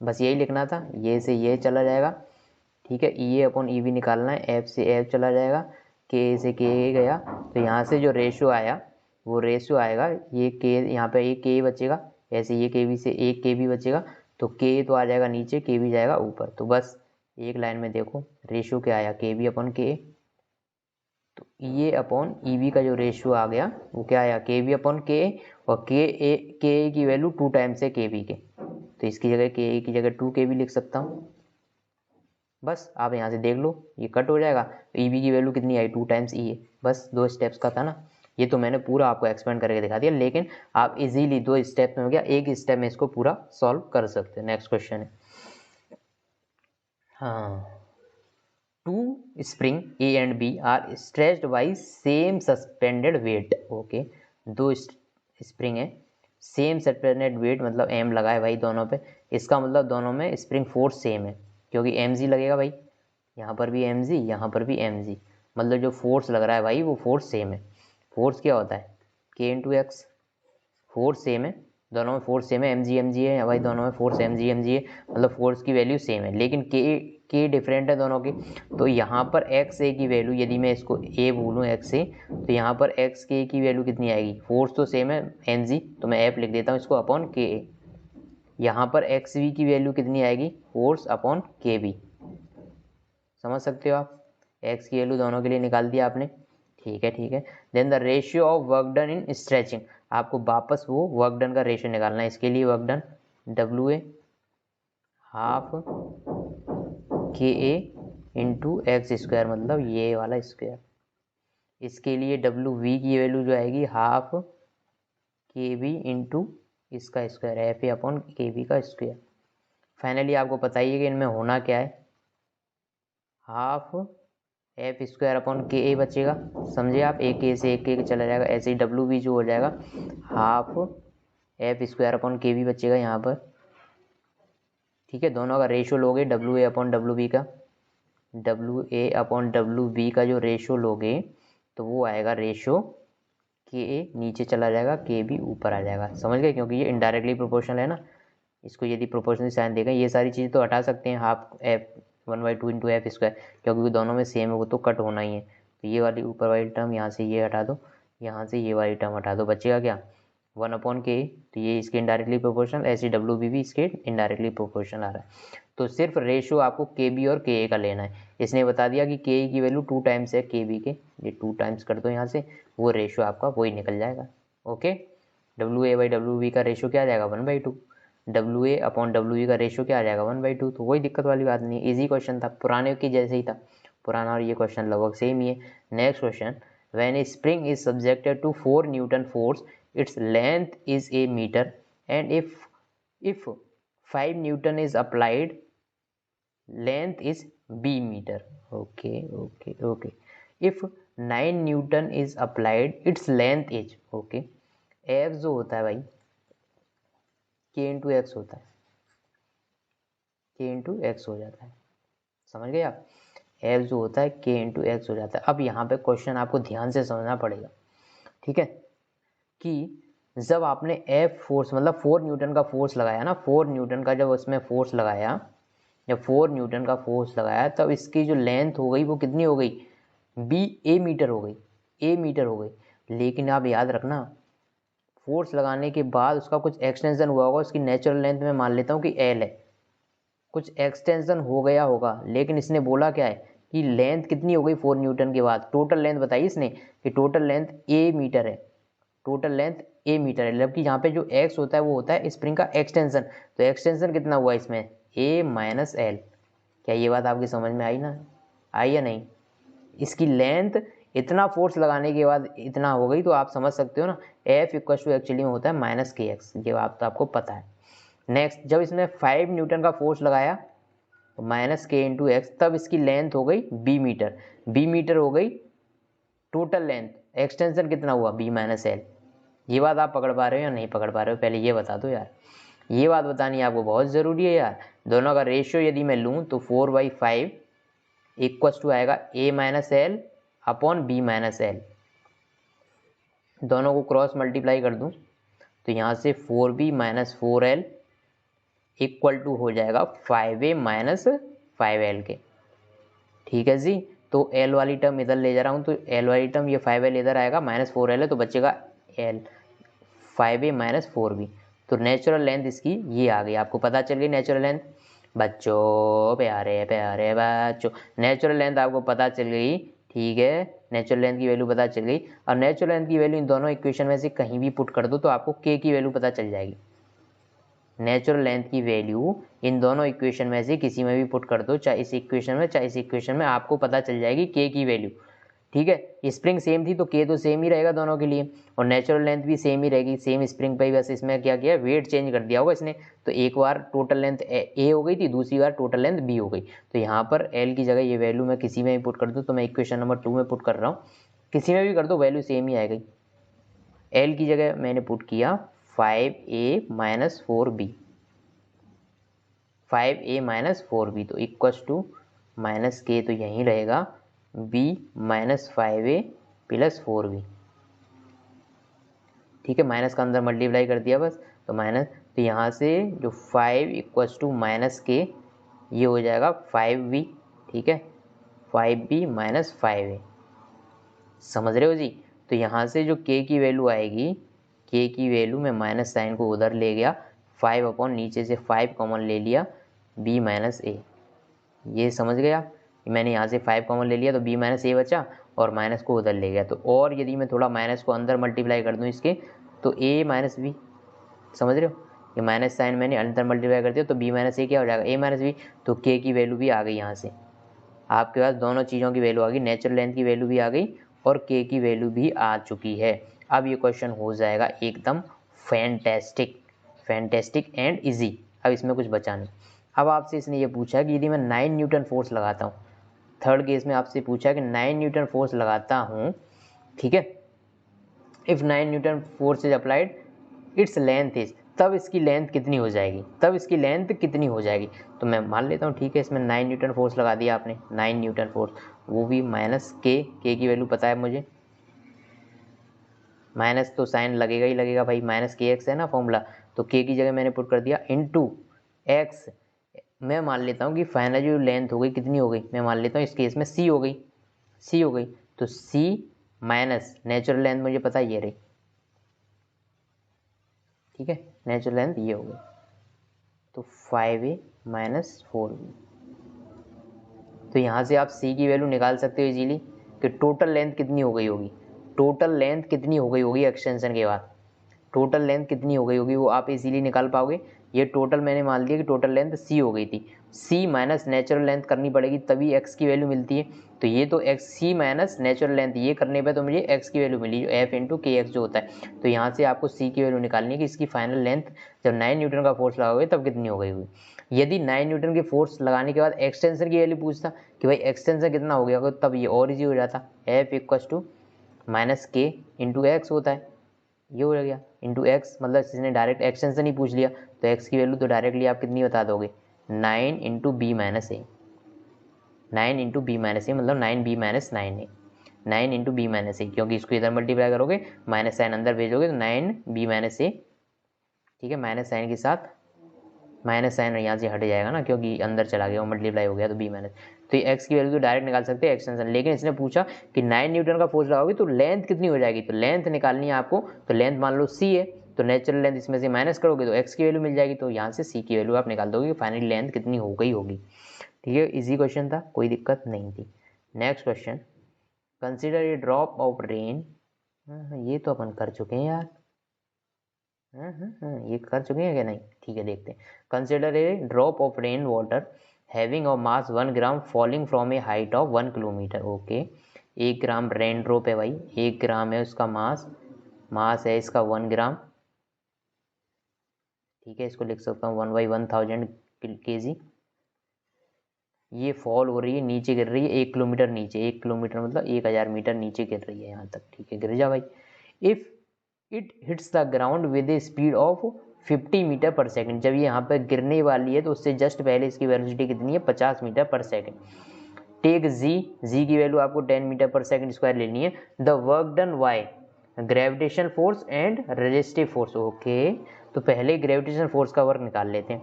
बस यही लिखना था। ये से ये चला जाएगा, ठीक है। EA अपॉन EB निकालना है, F से F चला जाएगा, K से K गया। तो यहाँ से जो रेशियो आया वो रेशियो आएगा, ये K यहाँ पे एक K बचेगा, ऐसे ये KB से एक KB बचेगा। तो K तो आ जाएगा नीचे, KB जाएगा ऊपर। तो बस एक लाइन में देखो रेशियो क्या आया KB अपॉन K। तो EA अपॉन EB का जो रेशियो आ गया वो क्या आया KB अपॉन K, और K की वैल्यू 2 टाइम्स है KB के। तो इसकी जगह K की जगह 2KB लिख सकता हूँ। बस आप यहाँ से देख लो ये कट हो जाएगा। तो EB की वैल्यू कितनी आई 2 टाइम्स EA। बस 2 स्टेप्स का था ना, ये तो मैंने पूरा आपको एक्सपेंड करके दिखा दिया, लेकिन आप इजीली 2 स्टेप में हो गया, एक स्टेप में इसको पूरा सॉल्व कर सकते हैं। नेक्स्ट क्वेश्चन है, हाँ, 2 spring A and B are stretched by same suspended weight. Okay, 2 spring है, सेम सस्पेंडेड वेट मतलब M लगा है भाई दोनों पे। इसका मतलब दोनों में स्प्रिंग फोर्स सेम है, क्योंकि mg लगेगा भाई, यहाँ पर भी mg, यहाँ पर भी mg, मतलब जो फोर्स लग रहा है भाई वो फोर्स सेम है। फोर्स क्या होता है K into x, force same है, दोनों में फोर्स सेम है, mg है भाई, दोनों में फोर्स mg है, मतलब फोर्स की वैल्यू सेम है, लेकिन के डिफरेंट है दोनों की। तो यहाँ पर एक्स ए की वैल्यू, यदि मैं इसको ए बोलूँ एक्स ए, तो यहाँ पर एक्स के की वैल्यू कितनी आएगी, फोर्स तो सेम है mg, तो मैं एफ लिख देता हूँ इसको अपॉन के ए। यहाँ पर एक्स वी की वैल्यू कितनी आएगी, फोर्स अपॉन के बी। समझ सकते हो आप, एक्स की वैल्यू दोनों के लिए निकाल दिया आपने, ठीक है ठीक है। Then the ratio of work done in stretching, आपको वापस वो वर्क डन का रेशियो निकालना है। इसके लिए work done W A half के ए इंटू एक्स स्क्वायर, मतलब ये वाला स्क्वायर। इसके लिए डब्ल्यू वी की वैल्यू जो आएगी हाफ के बी इंटू इसका square, F A upon K B का स्क्वायर। फाइनली आपको पता ही है कि इनमें होना क्या है, हाफ एफ स्क्वायर अपॉन के ए बचेगा, समझे आप, एक के से एक के चला जाएगा। ऐसे ही डब्ल्यू बी जो हो जाएगा half F square upon K B बचेगा यहाँ पर, ठीक है। दोनों का रेशियो लोगे W A upon W B का, W A upon W B का जो रेशियो लोगे तो वो आएगा रेशियो के ए नीचे चला जाएगा, के बी ऊपर आ जाएगा। समझ गए, क्योंकि ये इनडायरेक्टली प्रोपोर्शनल है ना, इसको यदि प्रोपोर्शनल साइन देगा, ये सारी चीज़ तो हटा सकते हैं, half F 1/2 into F square, क्योंकि दोनों में सेम है वो तो कट होना ही है। तो ये वाली ऊपर वाली टर्म यहाँ से ये हटा दो, यहाँ से ये वाली टर्म हटा दो, बचेगा क्या 1 अपॉन के। तो ये इसके इनडायरेक्टली प्रोपोर्शनल, ऐसे डब्ल्यू बी भी इसके इनडायरेक्टली प्रोपोर्शनल आ रहा है। तो सिर्फ रेशियो आपको के बी और के ए का लेना है। इसने बता दिया कि के ए की वैल्यू 2 टाइम्स है के बी के, ये 2 टाइम्स कर दो यहाँ से, वो रेशियो आपका वही निकल जाएगा। Okay, W A by W B का रेशियो क्या आ जाएगा 1/2, W A upon W E का रेशियो क्या आ जाएगा 1/2। तो कोई दिक्कत वाली बात नहीं, इजी क्वेश्चन था, पुराने की जैसे ही था, पुराना और ये क्वेश्चन लगभग सेम ही है। Next question, when a spring is subjected to 4 newton force, its length is A metre, and if 5 newton is applied, length is B metre. Okay okay okay, if 9 newton is applied, its length is, okay, F जो होता है भाई के इंटू एक्स होता है, के इंटू एक्स हो जाता है, समझ गए आप, एफ जो होता है के इंटू एक्स हो जाता है। अब यहाँ पे क्वेश्चन आपको ध्यान से समझना पड़ेगा, ठीक है, कि जब आपने एफ फोर्स मतलब 4 न्यूटन का फोर्स लगाया ना, 4 न्यूटन का जब उसमें फोर्स लगाया, जब 4 न्यूटन का फोर्स लगाया, तब इसकी जो लेंथ हो गई वो कितनी हो गई, बी ए मीटर हो गई, ए मीटर हो गई। लेकिन आप याद रखना फोर्स लगाने के बाद उसका कुछ एक्सटेंशन हुआ होगा, उसकी नेचुरल लेंथ में मान लेता हूँ कि एल है, कुछ एक्सटेंशन हो गया होगा, लेकिन इसने बोला क्या है कि लेंथ कितनी हो गई 4 न्यूटन के बाद। टोटल लेंथ बताई इसने कि टोटल लेंथ ए मीटर है, टोटल लेंथ ए मीटर है, जबकि यहाँ पे जो एक्स होता है वो होता है स्प्रिंग का एक्सटेंशन। तो एक्सटेंशन कितना हुआ इसमें, ए माइनस एल। क्या ये बात आपकी समझ में आई ना, आई या नहीं? इसकी लेंथ इतना फोर्स लगाने के बाद इतना हो गई, तो आप समझ सकते हो ना एफ इक्वल टू एक्चुअली में होता है माइनस के एक्स, ये बात तो आपको पता है। नेक्स्ट, जब इसने 5 न्यूटन का फोर्स लगाया तो माइनस के इंटू एक्स, तब इसकी लेंथ हो गई बी मीटर, बी मीटर हो गई टोटल लेंथ, एक्सटेंशन कितना हुआ बी माइनस एल। ये बात आप पकड़ पा रहे हो या नहीं पकड़ पा रहे हो, पहले ये बता दो यार, ये बात बतानी आपको बहुत ज़रूरी है यार। दोनों का रेशियो यदि मैं लूँ तो 4/5 इक्वस टू आएगा A minus L upon B minus L. दोनों को क्रॉस मल्टीप्लाई कर दूँ तो यहाँ से 4b minus 4l equal to हो जाएगा 5a माइनस 5l के। ठीक है जी, तो l वाली टर्म इधर ले जा रहा हूँ, तो l वाली टर्म ये 5l इधर आएगा, माइनस 4l है तो बचेगा l, 5a माइनस 4b। तो नेचुरल लेंथ इसकी ये आ गई, आपको पता चल गई नेचुरल लेंथ। बच्चों प्यारे प्यारे बच्चों, नेचुरल लेंथ आपको पता चल गई। ठीक है, नेचुरल लेंथ की वैल्यू पता चल गई। और नेचुरल लेंथ की वैल्यू इन दोनों इक्वेशन में से कहीं भी पुट कर दो तो आपको k की वैल्यू पता चल जाएगी। नेचुरल लेंथ की वैल्यू इन दोनों इक्वेशन में से किसी में भी पुट कर दो, चाहे इस इक्वेशन में चाहे इस इक्वेशन में, आपको पता चल जाएगी k की वैल्यू। ठीक है, स्प्रिंग सेम थी तो k तो सेम ही रहेगा दोनों के लिए, और नेचुरल लेंथ भी सेम ही रहेगी, सेम स्प्रिंग पे ही, बस इसमें क्या किया वेट चेंज कर दिया होगा इसने। तो एक बार टोटल लेंथ a हो गई थी, दूसरी बार टोटल लेंथ b हो गई। तो यहाँ पर l की जगह ये वैल्यू मैं किसी में भी पुट कर दूँ, तो मैं इक्वेशन नंबर 2 में पुट कर रहा हूँ, किसी में भी कर दो वैल्यू सेम ही आएगी। l की जगह मैंने पुट किया 5a minus 4b, 5a minus 4b, तो इक्वस टू माइनस के तो यहीं रहेगा b minus 5a plus 4b। ठीक है, माइनस का अंदर मल्टीप्लाई कर दिया बस, तो माइनस, तो यहाँ से जो 5 इक्वस टू माइनस के, ये हो जाएगा 5b। ठीक है, 5b माइनस 5a, समझ रहे हो जी? तो यहाँ से जो k की वैल्यू आएगी, k की वैल्यू में माइनस साइन को उधर ले गया, 5 अपॉन नीचे से 5 कॉमन ले लिया, b माइनस a। ये समझ गए आप, मैंने यहाँ से 5 कॉमन ले लिया तो b माइनस a बचा, और माइनस को उधर ले गया। तो और यदि मैं थोड़ा माइनस को अंदर मल्टीप्लाई कर दूँ इसके, तो a माइनस b, समझ रहे हो? ये माइनस साइन मैंने अंदर मल्टीप्लाई कर दिया तो b माइनस a क्या हो जाएगा, a माइनस b। तो k की वैल्यू भी आ गई, यहाँ से आपके पास दोनों चीज़ों की वैल्यू आ गई, नेचुरल लेंथ की वैल्यू भी आ गई और k की वैल्यू भी आ चुकी है। अब ये क्वेश्चन हो जाएगा एकदम फैंटेस्टिक, फैंटेस्टिक एंड इजी। अब इसमें कुछ बचा नहीं। अब आपसे इसने ये पूछा कि यदि मैं 9 न्यूटन फोर्स लगाता हूँ, थर्ड केस में आपसे पूछा कि 9 न्यूटन फोर्स लगाता हूँ, ठीक है, if 9 Newton force is applied its length is, तब इसकी लेंथ कितनी हो जाएगी, तब इसकी लेंथ कितनी हो जाएगी। तो मैं मान लेता हूँ, ठीक है, इसमें 9 न्यूटन फोर्स लगा दिया आपने, 9 न्यूटन फोर्स, वो भी माइनस के की वैल्यू पता है मुझे, माइनस तो साइन लगेगा ही लगेगा भाई, माइनस के एक्स है ना फॉर्मूला, तो के की जगह मैंने पुट कर दिया इनटू एक्स। मैं मान लेता हूँ कि फाइनल जो लेंथ हो गई कितनी हो गई, मैं मान लेता हूँ इस केस में सी हो गई, सी हो गई, तो सी माइनस नेचुरल लेंथ मुझे पता ये रही। ठीक है, नेचुरल लेंथ ये हो गई, तो 5a माइनस 4b। तो यहाँ से आप c की वैल्यू निकाल सकते हो इजीली कि टोटल लेंथ कितनी हो गई होगी, टोटल लेंथ कितनी हो गई होगी एक्सटेंशन के बाद, टोटल लेंथ कितनी हो गई होगी वो आप इजीली निकाल पाओगे। ये टोटल मैंने मान लिया कि टोटल लेंथ c हो गई थी, c माइनस नेचुरल लेंथ करनी पड़ेगी तभी x की वैल्यू मिलती है। तो ये तो x c minus natural length ये करने पे तो मुझे x की वैल्यू मिली, जो f इंटू के एक्स जो होता है। तो यहाँ से आपको c की वैल्यू निकालनी है कि इसकी फाइनल लेंथ जब 9 न्यूटन का फोर्स लगाओगे तब कितनी हो गई होगी। यदि 9 न्यूटन के फोर्स लगाने के बाद एक्सटेंशन की वैल्यू पूछता कि भाई एक्सटेंशन कितना हो गया होगा, तब ये और ईजी हो जाता, f इक्वस टू माइनस के इंटू एक्स होता है, ये हो गया इंटू एक्स, मतलब इसने डायरेक्ट एक्सटेंशन ही पूछ लिया, तो एक्स की वैल्यू तो डायरेक्टली आप कितनी बता दोगे, 9 into B minus A, 9 into B minus A मतलब 9b minus 9a, 9 into B minus A, क्योंकि इसको इधर मल्टीप्लाई करोगे माइनस साइन अंदर भेजोगे तो 9b माइनस ए। ठीक है, माइनस साइन के साथ माइनस साइन यहाँ से हट जाएगा ना, क्योंकि अंदर चला गया, मल्टीप्लाई हो गया तो बी माइनस। तो ये एक्स की वैल्यू तो डायरेक्ट निकाल सकते हैं एक्सटेंशन, लेकिन इसने पूछा कि 9 न्यूटन का फोर्स लगाओगे तो लेंथ कितनी हो जाएगी, तो लेंथ निकालनी है आपको। तो लेंथ मान लो सी है, तो नेचुरल लेंथ इसमें से माइनस करोगे तो एक्स की वैल्यू मिल जाएगी, तो यहाँ से सी की वैल्यू आप निकाल दोगे, फाइनली लेंथ कितनी हो गई होगी। ठीक है, इजी क्वेश्चन था, कोई दिक्कत नहीं थी। Next question, consider a drop of rain. ये तो अपन कर चुके हैं यार, ये कर चुके हैं क्या, नहीं, ठीक है देखते हैं। Consider a drop of rain water having of mass 1 gram falling from A height of 1 kilometre. Okay, 1 gram rain drop है भाई, 1 ग्राम है उसका मास है इसका 1 ग्राम। ठीक है, इसको लिख सकता हूँ 1/1000 kg। ये फॉल हो रही है, नीचे गिर रही है 1 किलोमीटर नीचे, 1 किलोमीटर मतलब 1000 मीटर नीचे गिर रही है यहाँ तक। ठीक है, गिर जा भाई। If it hits the ground with a speed of 50 metre पर सेकंड, जब ये यहाँ पर गिरने वाली है तो उससे जस्ट पहले इसकी वेलोसिटी कितनी है, 50 मीटर पर सेकंड। टेक जी की वैल्यू आपको 10 मीटर पर सेकंड स्क्वायर लेनी है। The work done by gravitation force and resistive force. Okay, तो पहले ग्रेविटेशन फोर्स का वर्क निकाल लेते हैं।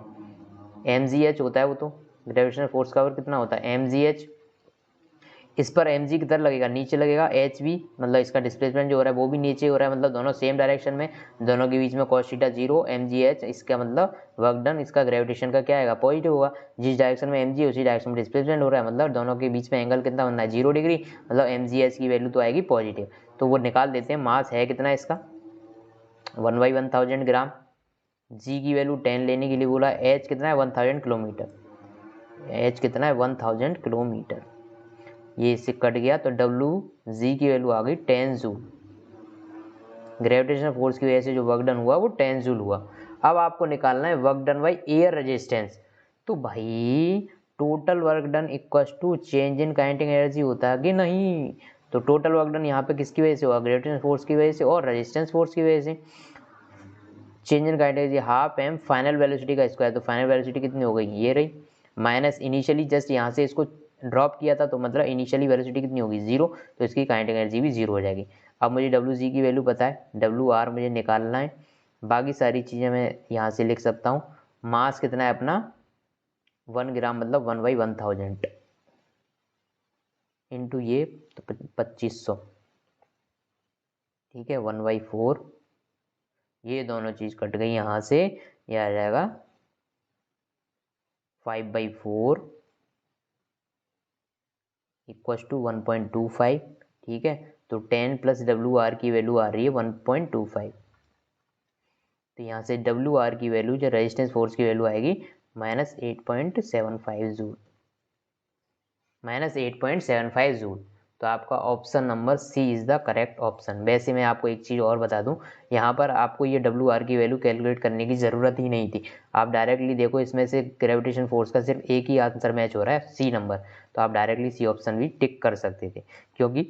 mgh होता है वो, तो ग्रेविटेशनल फोर्स का वर्क कितना होता है mgh। इस पर mg किधर लगेगा, नीचे लगेगा, hv मतलब इसका डिस्प्लेसमेंट जो हो रहा है वो भी नीचे हो रहा है, मतलब दोनों सेम डायरेक्शन में, दोनों के बीच में cos थीटा 0, mgh इसका मतलब वर्क डन, इसका ग्रेविटेशन का क्या आएगा, पॉजिटिव होगा। जिस डायरेक्शन में mg उसी डायरेक्शन में डिस्प्लेसमेंट हो रहा है, मतलब दोनों के बीच में एंगल कितना बनना है, 0 डिग्री, मतलब mgh की वैल्यू तो आएगी पॉजिटिव। तो वो निकाल देते हैं। मास है कितना इसका 1/1000 ग्राम, जी की वैल्यू 10 लेने के लिए बोला, एच कितना है 1000 किलोमीटर, एच कितना है 1000 किलोमीटर। ये इससे कट गया तो डब्ल्यू जी की वैल्यू आ गई 10 जूल। ग्रेविटेशनल फोर्स की वजह से जो वर्क डन हुआ वो 10 जूल हुआ। अब आपको निकालना है work done by air resistance. तो भाई total work done equals to change in kinetic energy होता है कि नहीं, तो टोटल वर्क डन यहाँ पे किसकी वजह से हुआ, ग्रेविटेशनल फोर्स की वजह से और रेजिस्टेंस फोर्स की वजह से। Change in kinetic energy half M final velocity का स्क्वायर, तो फाइनल वेलोसिटी कितनी हो गई, ये रही, माइनस इनिशियली जस्ट यहाँ से इसको ड्रॉप किया था, तो मतलब इनिशियली वेलोसिटी कितनी होगी 0, तो इसकी काइनेटिक एनर्जी भी 0 हो जाएगी। अब मुझे डब्ल्यू जी की वैल्यू पता है, डब्ल्यू आर मुझे निकालना है, बाकी सारी चीज़ें मैं यहाँ से लिख सकता हूँ। मास कितना है अपना 1 ग्राम मतलब 1/1000 इंटू ये तो 2500। ठीक है, 1/4, ये दोनों चीज़ कट गई यहाँ से, ये आ जाएगा 5/4 इक्वल्स टू 1.25। ठीक है, तो 10 प्लस डब्ल्यू आर की वैल्यू आ रही है 1.25। तो यहाँ से डब्ल्यू आर की वैल्यू जो रेजिस्टेंस फोर्स की वैल्यू आएगी -8.75 जूल, -8.75 जूल। तो आपका option number C is the correct option. वैसे मैं आपको एक चीज़ और बता दूं, यहाँ पर आपको ये डब्ल्यू आर की वैल्यू कैलकुलेट करने की ज़रूरत ही नहीं थी। आप डायरेक्टली देखो, इसमें से ग्रेविटेशन फोर्स का सिर्फ एक ही आंसर मैच हो रहा है, सी नंबर, तो आप डायरेक्टली सी ऑप्शन भी टिक कर सकते थे, क्योंकि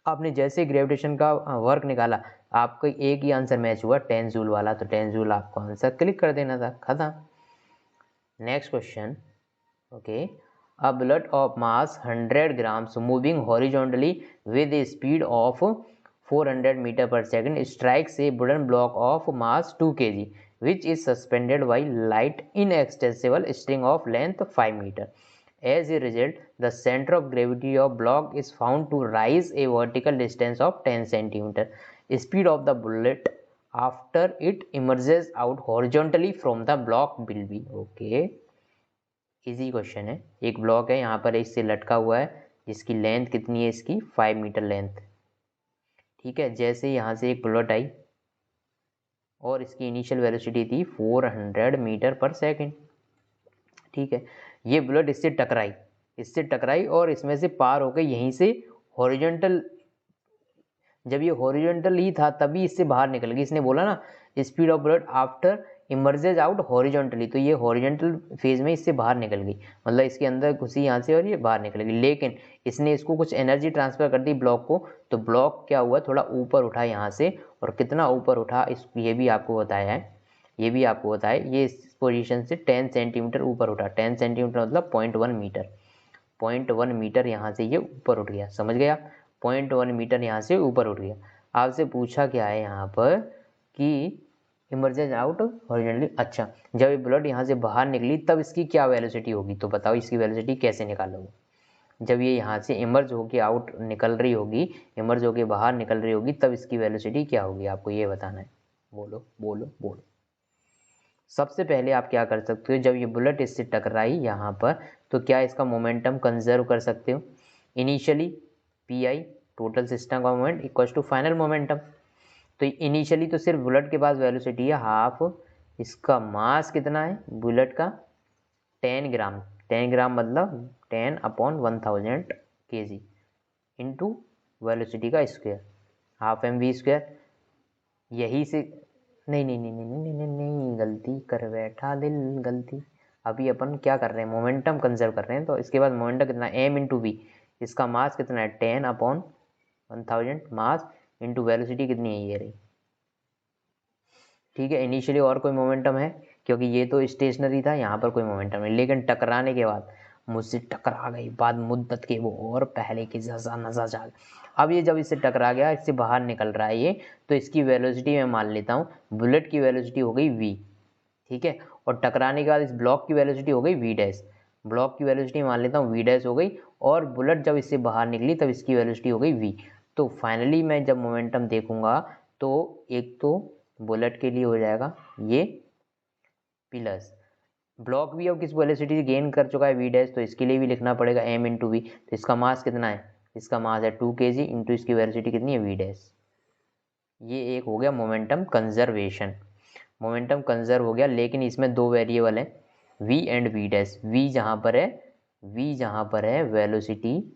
आपने जैसे ग्रेविटेशन का वर्क निकाला, आपको एक ही आंसर मैच हुआ 10 जूल वाला, तो 10 जूल आपको आंसर क्लिक कर देना था, खत्म। Next question, okay, a bullet of mass 100 grams moving horizontally with a speed of 400 meter per second strikes a wooden block of mass 2 kg which is suspended by light inextensible string of length 5 meter. As a result, the center of gravity of block is found to rise a vertical distance of 10 centimeter. Speed of the bullet after it emerges out horizontally from the block will be, okay, easy question है। एक ब्लॉक है यहाँ पर इससे लटका हुआ है, जिसकी लेंथ कितनी है इसकी 5 मीटर लेंथ। ठीक है, जैसे यहाँ से एक बुलेट आई और इसकी इनिशियल वेलोसिटी थी 400 मीटर पर सेकंड। ठीक है, ये बुलेट इससे टकराई और इसमें से पार होकर यहीं से हॉरिजॉन्टल, जब ये हॉरिजॉन्टल ही था तभी इससे बाहर निकल गई। इसने बोला ना speed of bullet after emerges out horizontally, तो ये हॉरिजॉन्टल फेज में इससे बाहर निकल गई, मतलब इसके अंदर घुसी यहाँ से और ये बाहर निकल गई, लेकिन इसने इसको कुछ एनर्जी ट्रांसफर कर दी ब्लॉक को, तो ब्लॉक क्या हुआ, थोड़ा ऊपर उठा यहाँ से, और कितना ऊपर उठा ये भी आपको बताया है, ये इस पोजीशन से 10 सेंटीमीटर ऊपर उठा। 10 सेंटीमीटर मतलब 0.1 मीटर, 0.1 मीटर यहाँ से ये ऊपर उठ गया, समझ गए आप, 0.1 मीटर यहाँ से ऊपर उठ गया। आपसे पूछा क्या है यहाँ पर कि इमर्जेज आउट हॉरिजॉन्टली। अच्छा, जब ये बुलेट यहाँ से बाहर निकली तब इसकी क्या वेलोसिटी होगी, तो बताओ इसकी वेलोसिटी कैसे निकालोगे। जब ये यहाँ से इमर्ज होके आउट निकल रही होगी, इमर्ज होके बाहर निकल रही होगी, तब इसकी वेलोसिटी क्या होगी, आपको ये बताना है। बोलो बोलो बोलो। सबसे पहले आप क्या कर सकते हो, जब ये बुलेट इससे टकराई यहाँ पर, तो क्या इसका मोमेंटम कंजर्व कर सकते हो। Initially P I total system का moment equals to final momentum. तो इनिशियली तो सिर्फ बुलेट के पास वेलोसिटी है हाफ, इसका मास कितना है बुलेट का 10 ग्राम। 10 ग्राम मतलब 10/1000 kg इंटू वेलोसिटी का स्क्वायर, हाफ mv²। यही से नहीं नहीं नहीं नहीं नहीं नहीं नहीं, गलती कर बैठा दिल गलती। अभी अपन क्या कर रहे हैं, मोमेंटम कंजर्व कर रहे हैं। तो इसके बाद मोमेंटम कितना है m इंटू वी, इसका मास कितना है 10/1000 मास इंटू वेलोसिटी कितनी है ये रही। ठीक है, इनिशियली और कोई मोमेंटम है क्योंकि ये तो स्टेशनरी था, यहाँ पर कोई मोमेंटम नहीं, लेकिन टकराने के बाद मुझसे टकरा गई बाद मुद्दत के वो और पहले की जैसा नजा जाग। अब ये जब इससे टकरा गया, इससे बाहर निकल रहा है ये, तो इसकी वेलोसिटी मैं मान लेता हूँ बुलेट की वेलोसिटी हो गई v। ठीक है, और टकराने के बाद इस ब्लॉक की वेलोसिटी हो गई v डैश। ब्लॉक की वेलोसिटी मान लेता हूँ v डैश हो गई, और बुलेट जब इससे बाहर निकली तब इसकी वेलोसिटी हो गई v। तो फाइनली मैं जब मोमेंटम देखूंगा तो एक तो बुलेट के लिए हो जाएगा ये प्लस ब्लॉक भी अब किस वेलोसिटी गेन कर चुका है v डैश, तो इसके लिए भी लिखना पड़ेगा m इंटू वी। तो इसका मास कितना है, इसका मास है 2 kg इंटू इसकी वेलोसिटी कितनी है v डैश। ये एक हो गया मोमेंटम कंजर्वेशन। मोमेंटम कंजर्व हो गया, लेकिन इसमें दो वेरिएबल है v and v dash. v जहाँ पर है velocity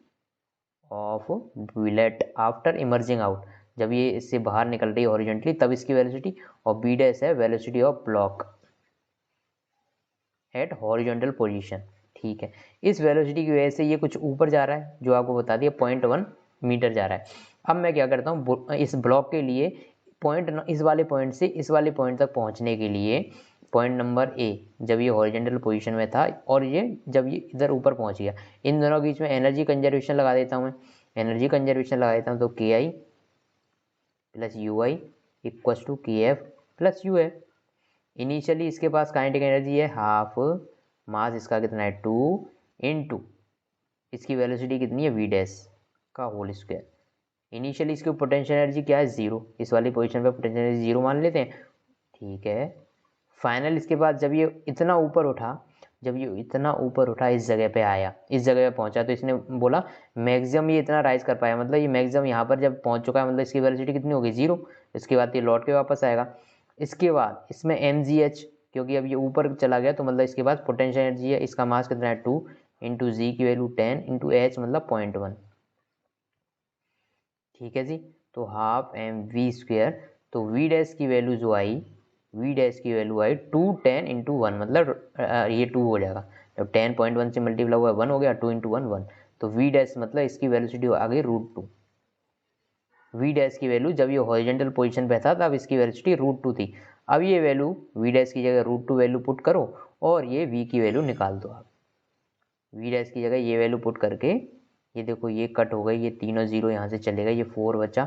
of bullet after emerging out, जब ये इससे बाहर निकल रही है हॉरिजॉन्टली तब इसकी वेलोसिटी, और b डैश है velocity of block at horizontal position. ठीक है, इस वेलोसिटी की वजह से ये कुछ ऊपर जा रहा है, जो आपको बता दिया 0.1 मीटर जा रहा है। अब मैं क्या करता हूँ, इस ब्लॉक के लिए इस वाले पॉइंट से इस वाले पॉइंट तक पहुँचने के लिए पॉइंट नंबर ए, जब ये हॉरिजॉन्टल पोजीशन में था और ये जब ये इधर ऊपर पहुँच गया, इन दोनों के बीच में एनर्जी कंजर्वेशन लगा देता हूँ मैं। एनर्जी कंजर्वेशन लगा देता हूँ तो K I plus U I equals to K F plus U F. Initially इसके पास काइनेटिक एनर्जी है हाफ, मास इसका कितना है 2 इंटू इसकी वेलोसिटी कितनी है v डैश का होल स्क्वायर। इनिशियली इसकी पोटेंशियल एनर्जी क्या है 0, इस वाली पोजीशन पे पोटेंशियल एनर्जी 0 मान लेते हैं। ठीक है, फाइनल इसके बाद जब ये इतना ऊपर उठा, इस जगह पे आया, इस जगह पे पहुंचा, तो इसने बोला मैक्सिमम ये इतना राइज कर पाया, मतलब ये मैक्सिमम यहाँ पर जब पहुंच चुका है, मतलब इसकी वेलोसिटी कितनी होगी 0। इसके बाद ये लौट के वापस आएगा। इसके बाद इसमें mgh, क्योंकि अब ये ऊपर चला गया तो मतलब इसके बाद पोटेंशियल एनर्जी है, इसका मास कितना है 2 इंटू जी की वैल्यू 10 इंटू एच मतलब 0.1। ठीक है जी, तो हाफ mv²। तो v डैश की वैल्यू जो आई, v डैश की वैल्यू आई 2 10 इंटू 1, मतलब ये 2 हो जाएगा, जब 10.1 से मल्टीप्लाई हुआ 1 हो गया, 2 इंटू 1 1। तो v डैश मतलब इसकी वेलोसिटी आ गई √2। v डैश की वैल्यू जब ये हॉरिजॉन्टल पोजीशन पे था तब इसकी वेलोसिटी √2 थी। अब ये वैल्यू v डैश की जगह √2 वैल्यू पुट करो और ये v की वैल्यू निकाल दो आप। v डैश की जगह ये वैल्यू पुट करके, ये देखो ये कट हो गई, ये तीनों जीरो यहाँ से चले गए, ये 4 बचा,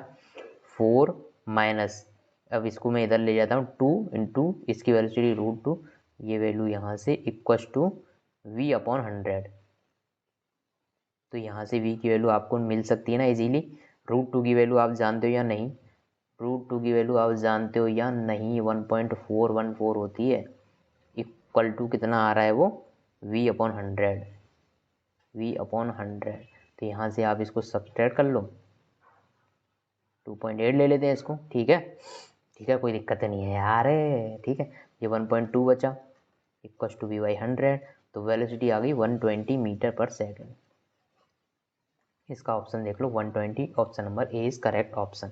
4 माइनस, अब इसको मैं इधर ले जाता हूँ 2 इंटू इसकी वेलोसिटी √2, ये वैल्यू यहाँ से इक्वस टू v/100। तो यहाँ से v की वैल्यू आपको मिल सकती है ना इजीली। √2 की वैल्यू आप जानते हो या नहीं, √2 की वैल्यू आप जानते हो या नहीं, 1.414 होती है, इक्वल टू कितना आ रहा है वो v/100। v/100, तो यहाँ से आप इसको सब्सट्रैक्ट कर लो, 2.8 ले लेते हैं इसको। ठीक है, ठीक है, कोई दिक्कत नहीं है यार, ठीक है। ये 1.2 बचा इक्वल टू v/100, तो वेलोसिटी आ गई 120 मीटर पर सेकेंड। इसका ऑप्शन देख लो 120, option number A is correct option.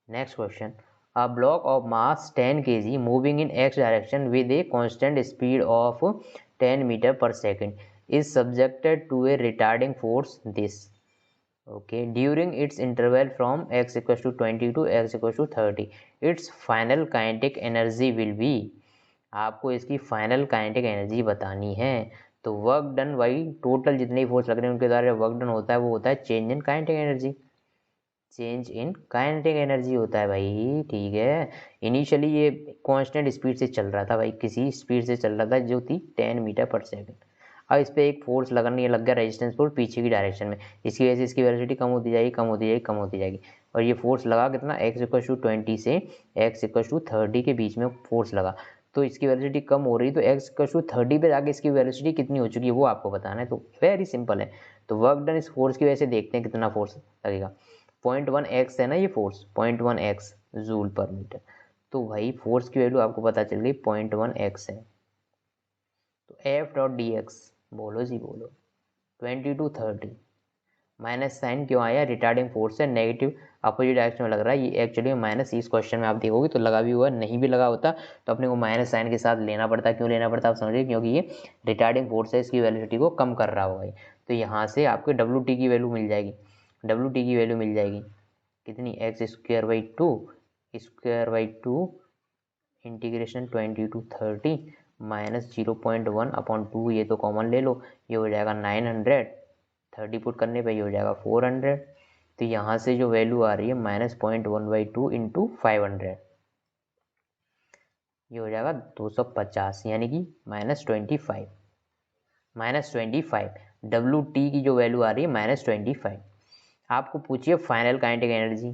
Next question, a block of mass 10 kg moving in x direction with a constant speed of 10 meter per second is subjected to a retarding force this, okay, during its interval from x equals to 20 to x equals to 30, its final kinetic energy will be, आपको इसकी फाइनल काइनेटिक एनर्जी बतानी है। तो वर्क डन बाई टोटल जितने फोर्स लग रहे हैं उनके द्वारा वर्क डन होता है वो होता है change in kinetic energy. Change in kinetic energy होता है भाई, ठीक है। इनिशियली ये कांस्टेंट स्पीड से चल रहा था भाई, किसी स्पीड से चल रहा था जो थी 10 मीटर पर सेकंड। अब इस पर एक फोर्स लगाने लग गया, रेजिस्टेंस फोर्स पीछे की डायरेक्शन में, इसकी वजह से इसकी वेलोसिटी कम होती जाएगी, कम होती जाएगी, कम होती जाएगी। और ये फोर्स लगा कितना, x=20 से x=30 के बीच में फोर्स लगा, तो इसकी वेलोसिटी कम हो रही, तो x=30 पे जाके इसकी वेलोसिटी कितनी हो चुकी है वो आपको बताना है। तो वेरी सिंपल है। तो वर्क डन इस फोर्स की वजह से देखते हैं कितना फोर्स लगेगा। 0.1x है ना ये फोर्स, 0.1x जूल पर मीटर। तो भाई फोर्स की वैल्यू आपको पता चल गई 0.1x है। तो F.dx बोलो जी बोलो, 20 to 30 माइनस साइन क्यों आया, रिटार्डिंग फोर्स है, नेगेटिव अपोजिट डायरेक्शन में लग रहा है, ये एक्चुअली माइनस इस क्वेश्चन में आप देखोगे तो लगा भी हुआ, नहीं भी लगा होता तो अपने को माइनस साइन के साथ लेना पड़ता। क्यों लेना पड़ता आप समझिए, क्योंकि ये रिटार्डिंग फोर्स है, इसकी वेलोसिटी को कम कर रहा होगा। तो यहाँ से आपको WT की वैल्यू मिल जाएगी, WT की वैल्यू मिल जाएगी कितनी, x²/2 इंटीग्रेशन 20 to 30 माइनस 0.1/2, ये तो कॉमन ले लो, ये हो जाएगा 900, 30 पुट करने पे ये हो जाएगा 400। तो यहाँ से जो वैल्यू आ रही है -0.1/2 इंटू 500, ये हो जाएगा 250, यानी कि -25। WT की जो वैल्यू आ रही है -25। आपको पूछिए final kinetic energy,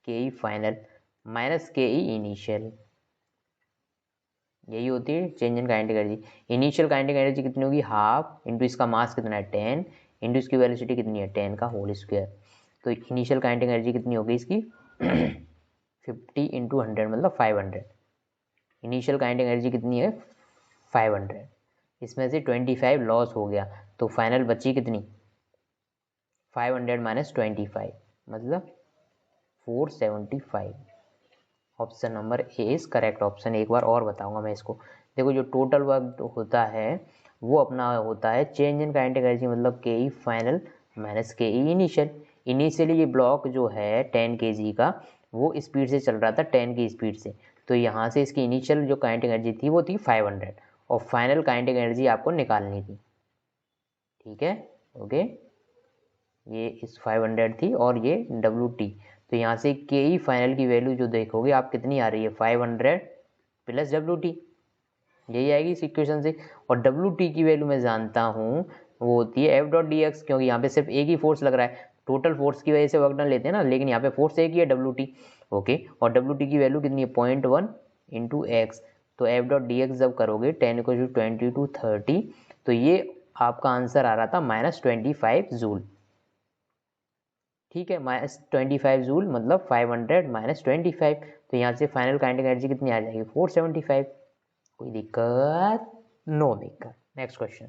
KE final minus KE initial, यही होती है change in kinetic energy. Initial kinetic energy कितनी होगी, हाफ इंटू इसका मास कितना है 10 इंटू इसकी वेलोसिटी कितनी है 10 का होल स्क्वायर। तो इनिशियल काइनेटिक एनर्जी कितनी होगी इसकी 50 इंटू 100 मतलब 500। इनिशियल काइनेटिक एनर्जी कितनी है 500, इसमें से 25 लॉस हो गया, तो फाइनल बची कितनी 500 माइनस 25 मतलब 475। Option number A is correct option. एक बार और बताऊंगा मैं इसको, देखो जो टोटल वर्क होता है वो अपना होता है चेंज इन काइनेटिक एनर्जी मतलब KE final minus KE initial. Initially ये ब्लॉक जो है 10 kg का वो स्पीड से चल रहा था 10 की स्पीड से, तो यहाँ से इसकी इनिशियल जो काइनेटिक एनर्जी थी वो थी 500 और फाइनल काइनेटिक एनर्जी आपको निकालनी थी, ठीक है ओके। ये इस 500 थी और ये WT, तो यहाँ से KE फाइनल की वैल्यू जो देखोगे आप कितनी आ रही है 500 प्लस WT, यही आएगी इस इक्वेशन से। और WT की वैल्यू मैं जानता हूँ वो होती है F.dx, क्योंकि यहाँ पे सिर्फ एक ही फोर्स लग रहा है, टोटल फोर्स की वजह से वर्क डन लेते हैं ना, लेकिन यहाँ पे फोर्स एक ही है WT, ओके। और WT की वैल्यू कितनी है 0.1 इंटू एक्स, तो F.dx जब करोगे 10 to 30 तो ये आपका आंसर आ रहा था -25 जूल, ठीक है। -25 जूल मतलब 500 -25, तो यहाँ से फाइनल काइनेटिक एनर्जी कितनी आ जाएगी 475। कोई दिक्कत, नो दिक्कत। Next question,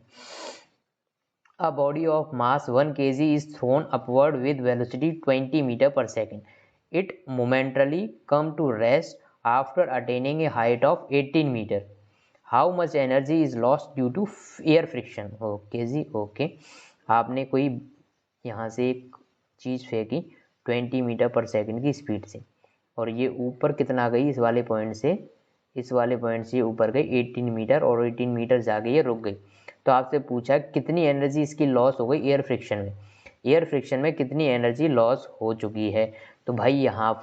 a body of mass 1 kg is thrown upward with velocity 20 meter per second. It momentarily come to rest after attaining a height of 18 meter. How much energy is lost due to air friction? Okay जी ओके, आपने कोई यहाँ से एक चीज़ फेंकी 20 मीटर पर सेकंड की स्पीड से और ये ऊपर कितना गई, इस वाले पॉइंट से ऊपर गई 18 मीटर और 18 मीटर जाके ये रुक गई। तो आपसे पूछा कितनी एनर्जी इसकी लॉस हो गई एयर फ्रिक्शन में, एयर फ्रिक्शन में कितनी एनर्जी लॉस हो चुकी है। तो भाई यहाँ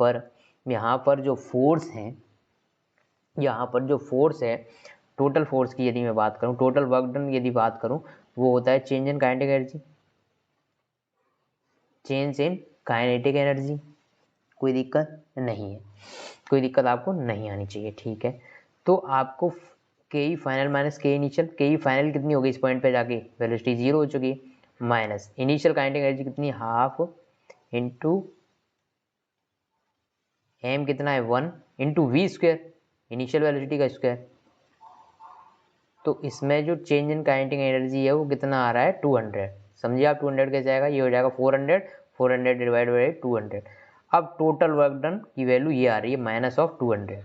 पर जो फोर्स है, टोटल फोर्स की यदि मैं बात करूँ, टोटल वर्क डन यदि बात करूँ, वो होता है change in kinetic energy, change in kinetic energy. कोई दिक्कत नहीं है, कोई दिक्कत आपको नहीं आनी चाहिए, ठीक है। तो आपको KE final minus KE initial, KE final कितनी होगी इस पॉइंट पे जाके, वेलोसिटी 0 हो चुकी है, माइनस इनिशियल काइनेटिक एनर्जी कितनी हाफ इंटू एम कितना है 1 into V square, initial velocity का स्क्वायर। तो इसमें जो चेंज इन काइनेटिक एनर्जी है वो कितना आ रहा है 200, समझिए आप 200 कैसे आएगा, ये हो जाएगा 400 डिवाइड बाई 200। अब टोटल वर्क डन की वैल्यू ये आ रही है -200।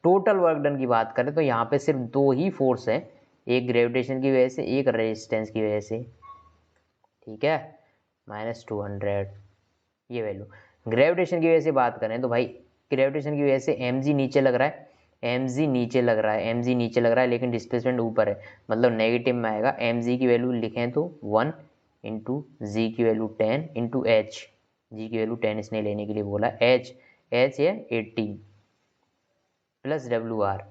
टोटल वर्क डन की बात करें तो यहाँ पे सिर्फ दो ही फोर्स है, एक ग्रेविटेशन की वजह से, एक रेजिस्टेंस की वजह से, ठीक है। -200 ये वैल्यू। ग्रेविटेशन की वजह से बात करें तो भाई ग्रेविटेशन की वजह से mg नीचे लग रहा है, mg नीचे लग रहा है लेकिन डिस्प्लेसमेंट ऊपर है, मतलब नेगेटिव में आएगा। mg की वैल्यू लिखें तो 1 इंटू जी की वैल्यू 10 इंटू एच, जी की वैल्यू 10 इसने लेने के लिए बोला। एच है 80 plus W R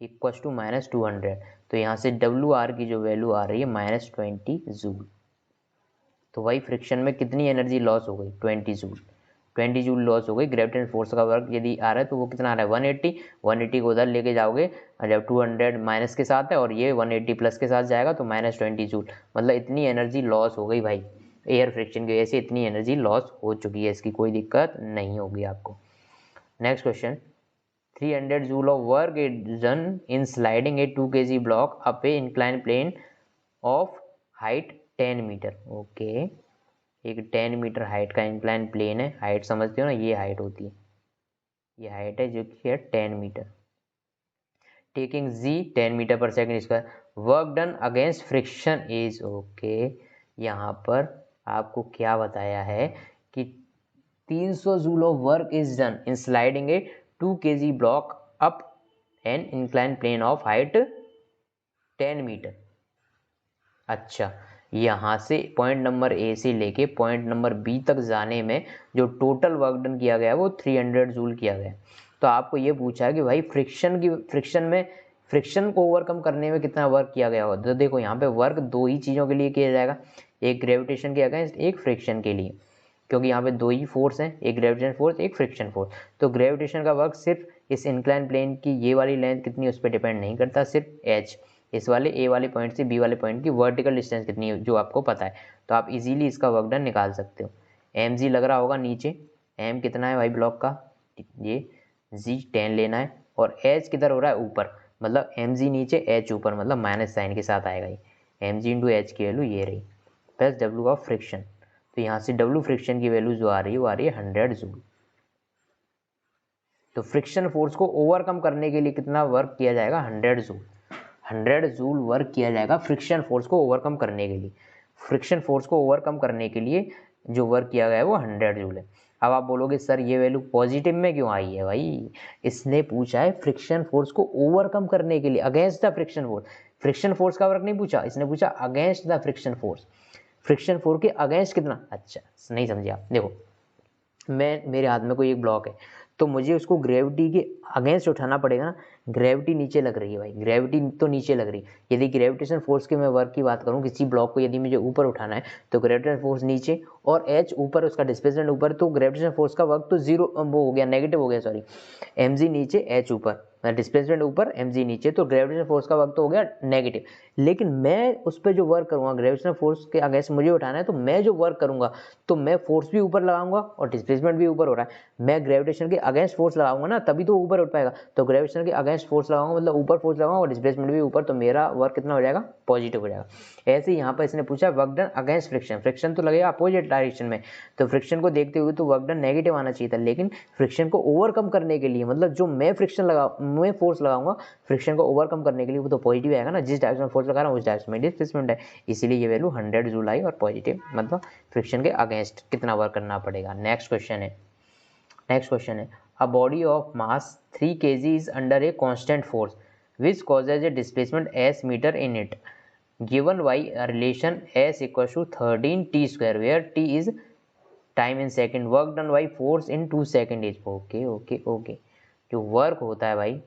equals to -200, तो यहाँ से डब्ल्यू आर की जो वैल्यू आ रही है -20 जूल। तो वही फ्रिक्शन में कितनी एनर्जी लॉस हो गई, 20 जूल। 20 जूल लॉस हो गई। ग्रेविटेशन फोर्स का वर्क यदि आ रहा है तो वो कितना आ रहा है 180। 180 को उधर लेके जाओगे, जब 200 माइनस के साथ है और ये 180 प्लस के साथ जाएगा तो -20 जूल, मतलब इतनी एनर्जी लॉस हो गई भाई। एयर फ्रिक्शन की वजह से इतनी एनर्जी लॉस हो चुकी है, इसकी कोई दिक्कत नहीं होगी आपको। Next question, 300 joule of work is done in sliding a 2 kg block up a incline plane of height 10 metre. Okay, एक 10 मीटर हाइट का इंक्लाइन प्लेन है। हाइट समझते हो ना, ये हाइट होती है, ये हाइट है जो कि है 10 मीटर। टेकिंग जी 10 मीटर पर second square, work done against friction is. Okay, यहाँ पर आपको क्या बताया है कि 300 joule of work is done in sliding a 2 kg block up an incline plane of height 10 metre. अच्छा, यहाँ से पॉइंट नंबर ए से लेके पॉइंट नंबर बी तक जाने में जो टोटल वर्क डन किया गया है वो 300 जूल किया गया है। तो आपको ये पूछा है कि भाई फ्रिक्शन को ओवरकम करने में कितना वर्क किया गया हो। तो देखो यहाँ पे वर्क दो ही चीज़ों के लिए किया जाएगा, एक ग्रेविटेशन के अगेंस्ट, एक फ्रिक्शन के लिए, क्योंकि यहाँ पे दो ही फोर्स हैं, एक ग्रेविटेशन फोर्स, एक फ्रिक्शन फोर्स। तो ग्रेविटेशन का वर्क सिर्फ इस इंक्लाइन प्लेन की ये वाली लेंथ कितनी उस पर डिपेंड नहीं करता, सिर्फ एच, इस वाले ए वाले पॉइंट से बी वाले पॉइंट की वर्टिकल डिस्टेंस कितनी है जो आपको पता है, तो आप इजीली इसका वर्क डन निकाल सकते हो। एम जी लग रहा होगा नीचे, एम कितना है भाई ब्लॉक का, ये जी 10 लेना है, और एच किधर हो रहा है ऊपर, मतलब एम जी नीचे एच ऊपर, मतलब माइनस साइन के साथ आएगा ये। एम जी इंटू एच की वैल्यू ये रही, प्लस डब्ल्यू ऑफ फ्रिक्शन, तो यहाँ से डब्ल्यू फ्रिक्शन की वैल्यू जो आ रही है वो आ रही है 100 जूल। तो फ्रिक्शन फोर्स को ओवरकम करने के लिए कितना वर्क किया जाएगा, 100 जूल। 100 जूल वर्क किया जाएगा फ्रिक्शन फोर्स को ओवरकम करने के लिए। फ्रिक्शन फोर्स को ओवरकम करने के लिए जो वर्क किया गया है वो 100 जूल है। अब आप बोलोगे सर ये वैल्यू पॉजिटिव में क्यों आई है भाई, इसने पूछा है फ्रिक्शन फोर्स को ओवरकम करने के लिए against the friction force. Friction force का वर्क नहीं पूछा, इसने पूछा against the friction force. Friction force के अगेंस्ट कितना, अच्छा नहीं समझे आप। देखो मेरे हाथ में कोई एक ब्लॉक है, तो मुझे उसको ग्रेविटी के अगेंस्ट उठाना पड़ेगा ना। ग्रेविटी नीचे लग रही है भाई, ग्रेविटी तो नीचे लग रही है। यदि ग्रेविटेशन फोर्स के मैं वर्क की बात करूँ, किसी ब्लॉक को यदि मुझे ऊपर उठाना है तो ग्रेविटेशन फोर्स नीचे और एच ऊपर, उसका डिस्प्लेसमेंट ऊपर, तो ग्रेविटेशन फोर्स का वर्क तो जीरो वो हो गया, नेगेटिव हो गया, सॉरी। एम जी नीचे एच ऊपर, डिस्प्लेसमेंट ऊपर एम जी नीचे, तो ग्रेविटेशन फोर्स का वर्क तो हो गया नेगेटिव। लेकिन मैं उस पर जो वर्क करूँगा, ग्रेविटेशन फोर्स के अगेंस्ट मुझे उठाना है, तो मैं जो वर्क करूँगा तो मैं फोर्स भी ऊपर लगाऊंगा और डिस्प्लेसमेंट भी ऊपर हो रहा है। मैं ग्रेविटेशन के अगेंस्ट फोर्स लगाऊंगा ना, तभी तो ऊपर उठ पाएगा। तो ग्रेविटेशन के अगेंस्ट फोर्स लगाऊंगा मतलब ऊपर फोर्स लगाऊंगा और डिस्प्लेसमेंट भी ऊपर, तो मेरा वर्क कितना हो जाएगा, पॉजिटिव हो जाएगा। ऐसे ही यहाँ पर इसने पूछा work done against friction, friction तो लगेगा अपोजिट डायरेक्शन में, तो फ्रिक्शन को देखते हुए तो वर्क डन नेगेटिव आना चाहिए था। लेकिन फ्रिक्शन को ओवरकम करने के लिए, मतलब जो मैं मैं फोर्स लगाऊंगा फ्रिक्शन को ओवरकम करने के लिए, वो तो पॉजिटिव आएगा ना, जिस डायरेक्शन में फोर्स लगा रहा हूँ उस डायरेक्शन में डिस्प्लेसमेंट है, इसीलिए ये वैल्यू 100 जूल आई और पॉजिटिव, मतलब फ्रिक्शन के अगेंस्ट कितना वर्क करना पड़ेगा। नेक्स्ट क्वेश्चन है a body of mass 3 kg is under a constant force which causes a displacement s metre in it, given by a relation s equal to 13 t square where t is time in second, work done by force in 2 second is. Okay, जो वर्क होता है भाई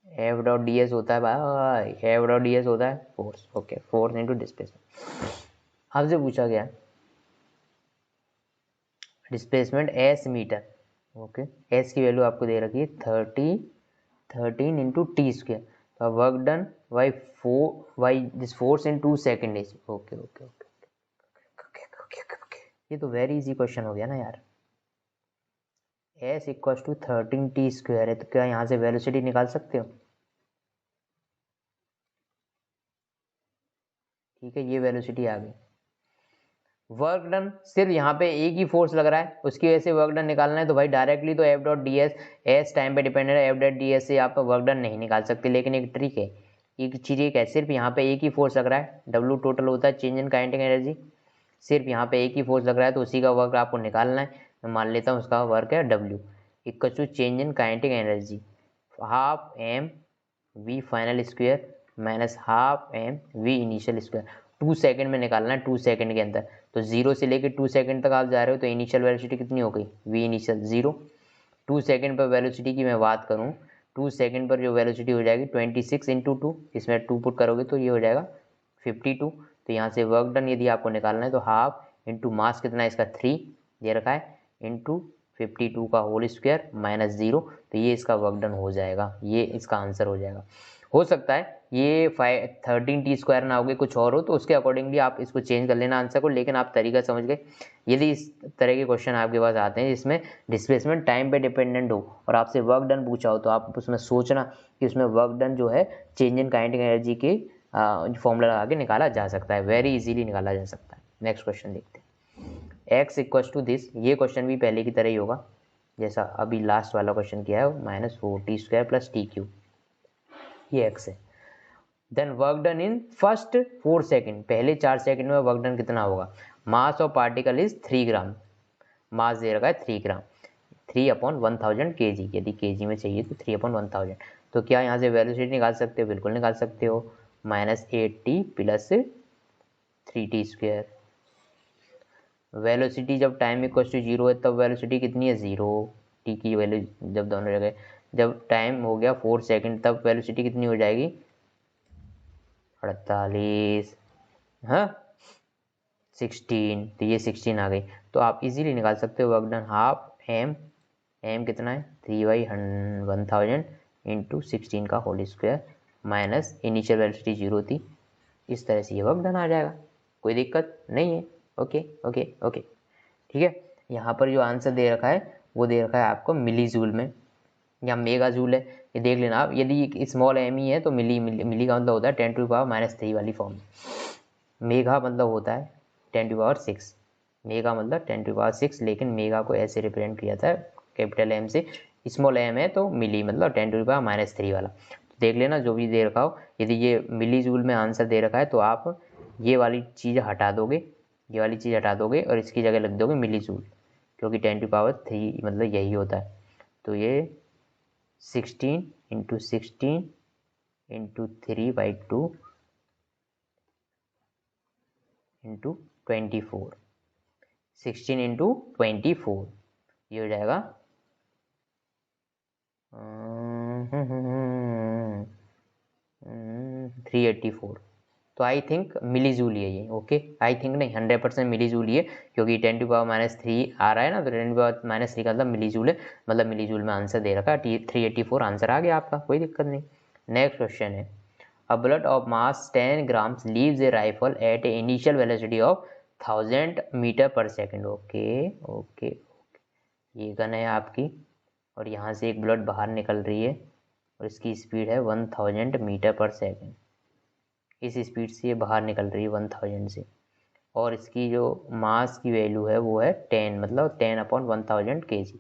एफ डॉट डी एस होता है भाई, एफ डॉट डी एस होता है force. Okay, force into displacement. आपसे पूछा गया displacement S metre. Okay, S की वैल्यू आपको दे रखी है 13 इंटू टी स्क्वेयर, तो work done by this force in 2 second is. Okay, ये तो वेरी इजी क्वेश्चन हो गया ना यार। S equal to 13 T square है, तो क्या यहाँ से वेलोसिटी निकाल सकते हो, ठीक है, ये वेलोसिटी आ गई। वर्क डन सिर्फ यहाँ पे एक ही फोर्स लग रहा है, उसकी वजह से वर्क डन निकालना है, तो भाई डायरेक्टली तो F dot D S, S time पे डिपेंडेंट है, एफ डॉट डी एस से आप वर्क डन नहीं निकाल सकते। लेकिन एक ट्रिक है, एक चीज़ एक है, सिर्फ यहाँ पे एक ही फोर्स लग रहा है, डब्ल्यू टोटल होता है चेंज इन काइनेटिक एनर्जी, सिर्फ यहाँ पे एक ही फोर्स लग रहा है तो उसी का वर्क आपको निकालना है। मैं मान लेता हूँ उसका वर्क है W equal to change in kinetic energy half M V final square minus half M V initial square. 2 second में निकालना है, 2 सेकंड के अंदर। तो 0 से लेकर 2 सेकंड तक आप जा रहे हो, तो इनिशियल वेलोसिटी कितनी हो गई, v इनिशियल 0। 2 सेकंड पर वेलोसिटी की मैं बात करूँ, 2 सेकंड पर जो वेलोसिटी हो जाएगी 26 इंटू 2, इसमें 2 पुट करोगे तो ये हो जाएगा 52। तो यहाँ से वर्क डन यदि आपको निकालना है तो हाफ इंटू मास कितना है इसका 3 दे रखा है, इंटू 52 का होल स्क्वायर माइनस 0, तो ये इसका वर्क डन हो जाएगा, ये इसका आंसर हो जाएगा। हो सकता है ये 13t² ना होगे, कुछ और हो, तो उसके अकॉर्डिंगली आप इसको चेंज कर लेना आंसर को, लेकिन आप तरीका समझ गए। यदि इस तरह के क्वेश्चन आपके पास आते हैं जिसमें डिस्प्लेसमेंट टाइम पे डिपेंडेंट हो और आपसे वर्क डन पूछा हो, तो आप उसमें सोचना कि उसमें वर्क डन जो है चेंज इन काइनेटिक एनर्जी के फॉर्मूला लगा के निकाला जा सकता है, वेरी इजीली निकाला जा सकता है। नेक्स्ट क्वेश्चन देखते हैं। x इक्वल्स टू दिस, ये क्वेश्चन भी पहले की तरह ही होगा जैसा अभी लास्ट वाला क्वेश्चन किया है, -4t² + t³, ये x है। Then work done in first 4 second, पहले 4 सेकंड में वर्क डन कितना होगा। Mass of particle is 3 gram, mass दे रखा है 3 ग्राम, 3/1000 kg, यदि kg में चाहिए तो 3/1000। तो क्या यहाँ से वेलोसिटी निकाल सकते हो, बिल्कुल निकाल सकते हो, -8t + 3t²। वेलोसिटी जब टाइम इक्वल्स टू 0 है तब वेलोसिटी कितनी है 0, टी की वैल्यू जब दोनों जगह, जब टाइम हो गया 4 सेकंड तब वेलोसिटी कितनी हो जाएगी 48, हाँ 16, तो ये 16 आ गई। तो आप इजीली निकाल सकते हो वर्क डन, हाफ एम कितना है 3/1000 इंटू 16 का whole square minus initial velocity 0 थी, इस तरह से ये वर्क डन आ जाएगा, कोई दिक्कत नहीं है। ओके ओके ओके, ठीक है। यहाँ पर जो आंसर दे रखा है वो दे रखा है आपको मिली जूल में या मेगा जूल है, ये देख लेना आप। यदि स्मॉल एम ही है तो मिली का मतलब होता है 10⁻³ वाली फॉर्म, मेगा मतलब होता है 10⁻6, मेगा मतलब 10⁻6, लेकिन मेगा को ऐसे रिप्रेजेंट किया जाता है कैपिटल एम से, स्मॉल एम है तो मिली मतलब 10⁻³ वाला। तो देख लेना जो भी दे रखा हो, यदि ये मिली जूल में आंसर दे रखा है तो आप ये वाली चीज़ हटा दोगे, ये वाली चीज़ हटा दोगे और इसकी जगह लिख दोगे मिली जूल, क्योंकि 10⁻³ मतलब यही होता है। तो ये 16 × 16 × 3/2 × 24, 16 × 24, ये हो जाएगा 384। तो आई थिंक मिली जूल है ये, ओके आई थिंक नहीं 100% मिली जूल है, क्योंकि 10⁻³ आ रहा है ना, तो 10⁻³ का मतलब मिली जूल है, मतलब मिली जूल में आंसर दे रखा है 384, आंसर आ गया आपका, कोई दिक्कत नहीं। नेक्स्ट क्वेश्चन है, a bullet of mass 10 grams leaves a rifle at a initial velocity of 1000 metre per second. Okay okay, ये गन है आपकी और यहाँ से एक बुलेट बाहर निकल रही है और इसकी स्पीड है 1000 मीटर/सेकंड, इस स्पीड से ये बाहर निकल रही है 1000 से, और इसकी जो मास की वैल्यू है वो है 10, मतलब 10/1000 kg।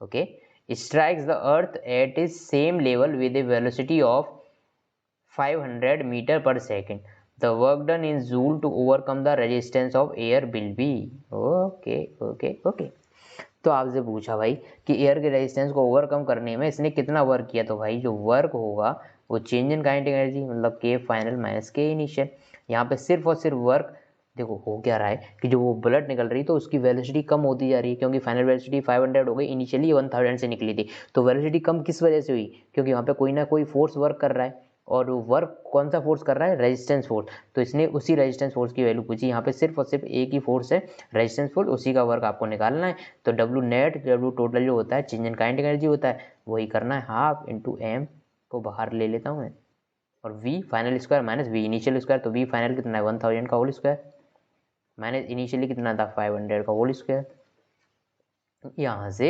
Okay, strikes the earth at is same level with a velocity of 500 metre per second, the work done in joule to overcome the resistance of air will be. Okay okay okay, तो आपसे पूछा भाई कि एयर के रेजिस्टेंस को ओवरकम करने में इसने कितना वर्क किया, तो भाई जो वर्क होगा वो चेंज इन काइनेटिक एनर्जी मतलब के फाइनल माइनस के इनिशियल। यहाँ पे सिर्फ और सिर्फ वर्क, देखो हो क्या रहा है कि जो वो बुलेट निकल रही तो उसकी वेलोसिटी कम होती जा रही है, क्योंकि फाइनल वेलोसिटी 500 हो गई, इनिशियली 1000 से निकली थी, तो वेलोसिटी कम किस वजह से हुई, क्योंकि वहाँ पे कोई ना कोई फोर्स वर्क कर रहा है, और वर्क कौन सा फोर्स कर रहा है, रेजिस्टेंस फोर्स, तो इसने उसी रेजिस्टेंस फोर्स की वैल्यू पूछी। यहाँ पे सिर्फ और सिर्फ एक ही फोर्स है रेजिस्टेंस फोर्स, उसी का वर्क आपको निकालना है। तो डब्ल्यू नेट, डब्ल्यू टोटल जो होता है चेंज इन काइनेटिक एनर्जी होता है, वही करना है, हाफ इंटू एम को बाहर ले लेता हूँ मैं, और V final square minus V initial square, तो वी फाइनल कितना है 1000 का होल स्क्वायर माइनस इनिशियली कितना था 500 का होल स्क्वायर। यहाँ से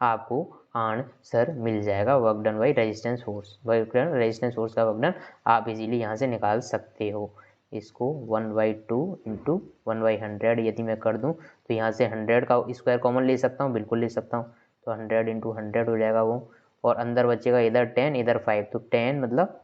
आपको आंसर मिल जाएगा work done by resistance force, work done resistance force का वर्क डन आप इजीली यहाँ से निकाल सकते हो। इसको 1/2 इंटू 1/100 यदि मैं कर दूँ तो यहाँ से 100 का स्क्वायर कॉमन ले सकता हूँ, बिल्कुल ले सकता हूँ, तो 100 × 100 हो जाएगा वो, और अंदर बचेगा इधर 10 इधर 5, तो 10 मतलब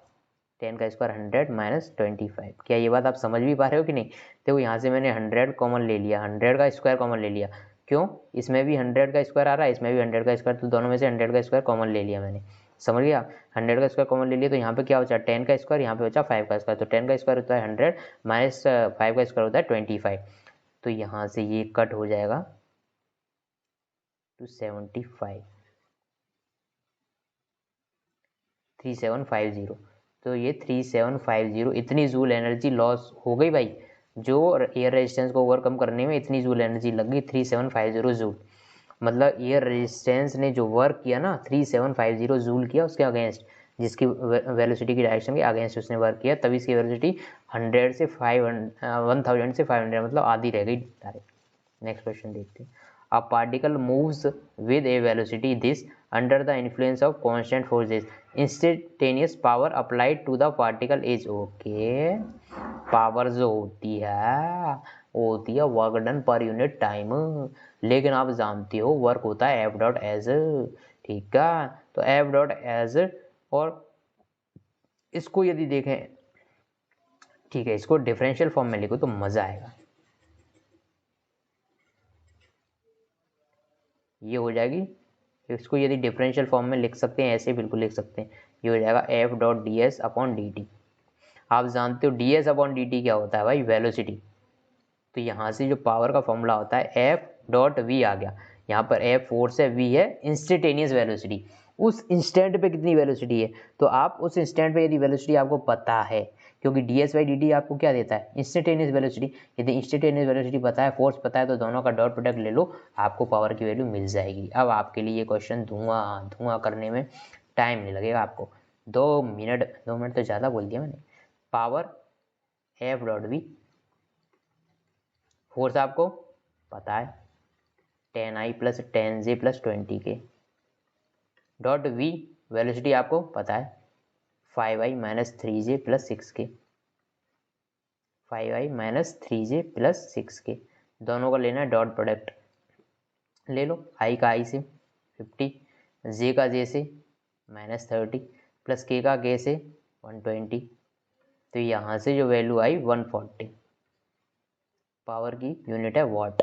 10 का स्क्वायर 100 माइनस 25। क्या ये बात आप समझ भी पा रहे हो कि नहीं। देखो यहाँ से मैंने 100 कॉमन ले लिया, 100 का स्क्वायर कॉमन ले लिया, क्यों, इसमें भी 100 का स्क्वायर आ रहा है, इसमें भी 100 का स्क्वायर, तो दोनों में से 100 का स्क्वायर कॉमन ले लिया मैंने, समझ गया। 100 का स्क्वायर कॉमन ले लिया तो यहाँ पे क्या बचा 10 का स्क्वायर, यहाँ पे बचा 5 का स्क्वायर। तो 10 का स्क्वायर होता है 100 माइनस 5 का स्क्वायर होता है 25। तो यहाँ से ये कट हो जाएगा 275 3750। तो ये 3750 इतनी जूल एनर्जी लॉस हो गई भाई, जो एयर रेजिस्टेंस को ओवरकम करने में इतनी जूल एनर्जी लग गई 3750 जूल। मतलब एयर रेजिस्टेंस ने जो वर्क किया ना 3750 जूल किया उसके अगेंस्ट, जिसकी वेलोसिटी की डायरेक्शन के अगेंस्ट उसने वर्क किया, तभी इसकी वेलोसिटी 1000 से 500 मतलब आधी रह गई डायरेक्ट। नेक्स्ट क्वेश्चन देखते हैं। A particle moves with a velocity this under the influence of constant forces. Instantaneous power applied to the particle is okay. Power जो होती है work done per unit time, लेकिन आप जानते हो वर्क होता है एफ डॉट एज। ठीक है, तो एफ डॉट एज, और इसको यदि देखें, ठीक है, इसको डिफरेंशियल फॉर्म में लिखो तो मजा आएगा। ये हो जाएगी, इसको यदि डिफरेंशियल फॉर्म में लिख सकते हैं, ऐसे बिल्कुल लिख सकते हैं, ये हो जाएगा F dot D S upon D T. आप जानते हो D S upon D T क्या होता है भाई, वेलोसिटी। तो यहाँ से जो पावर का फॉर्मूला होता है एफ डॉट वी आ गया, यहाँ पर एफ फोर्स है, वी है इंस्टेंटेनियस वेलोसिटी, उस इंस्टेंट पे कितनी वेलोसिटी है। तो आप उस इंस्टेंट पे यदि वेलोसिटी आपको पता है, क्योंकि D S by D T आपको क्या देता है, इंस्टेंटेनियस वेलोसिटी। यदि इंस्टेंटेनियस वेलोसिटी पता है, फोर्स पता है, तो दोनों का डॉट प्रोडक्ट ले लो, आपको पावर की वैल्यू मिल जाएगी। अब आपके लिए ये क्वेश्चन धुआं करने में टाइम नहीं लगेगा आपको, 2 मिनट तो ज़्यादा बोल दिया मैंने। Power F dot V, force आपको पता है 10I plus 10J plus 20K, dot V velocity आपको पता है 5I minus 3J plus 6K, 5I minus 3J plus 6K, दोनों का लेना है डॉट प्रोडक्ट, ले लो I का I से 50, J का J से माइनस 30 प्लस K का K से 120। तो यहाँ से जो वैल्यू आई 140, पावर की यूनिट है वॉट।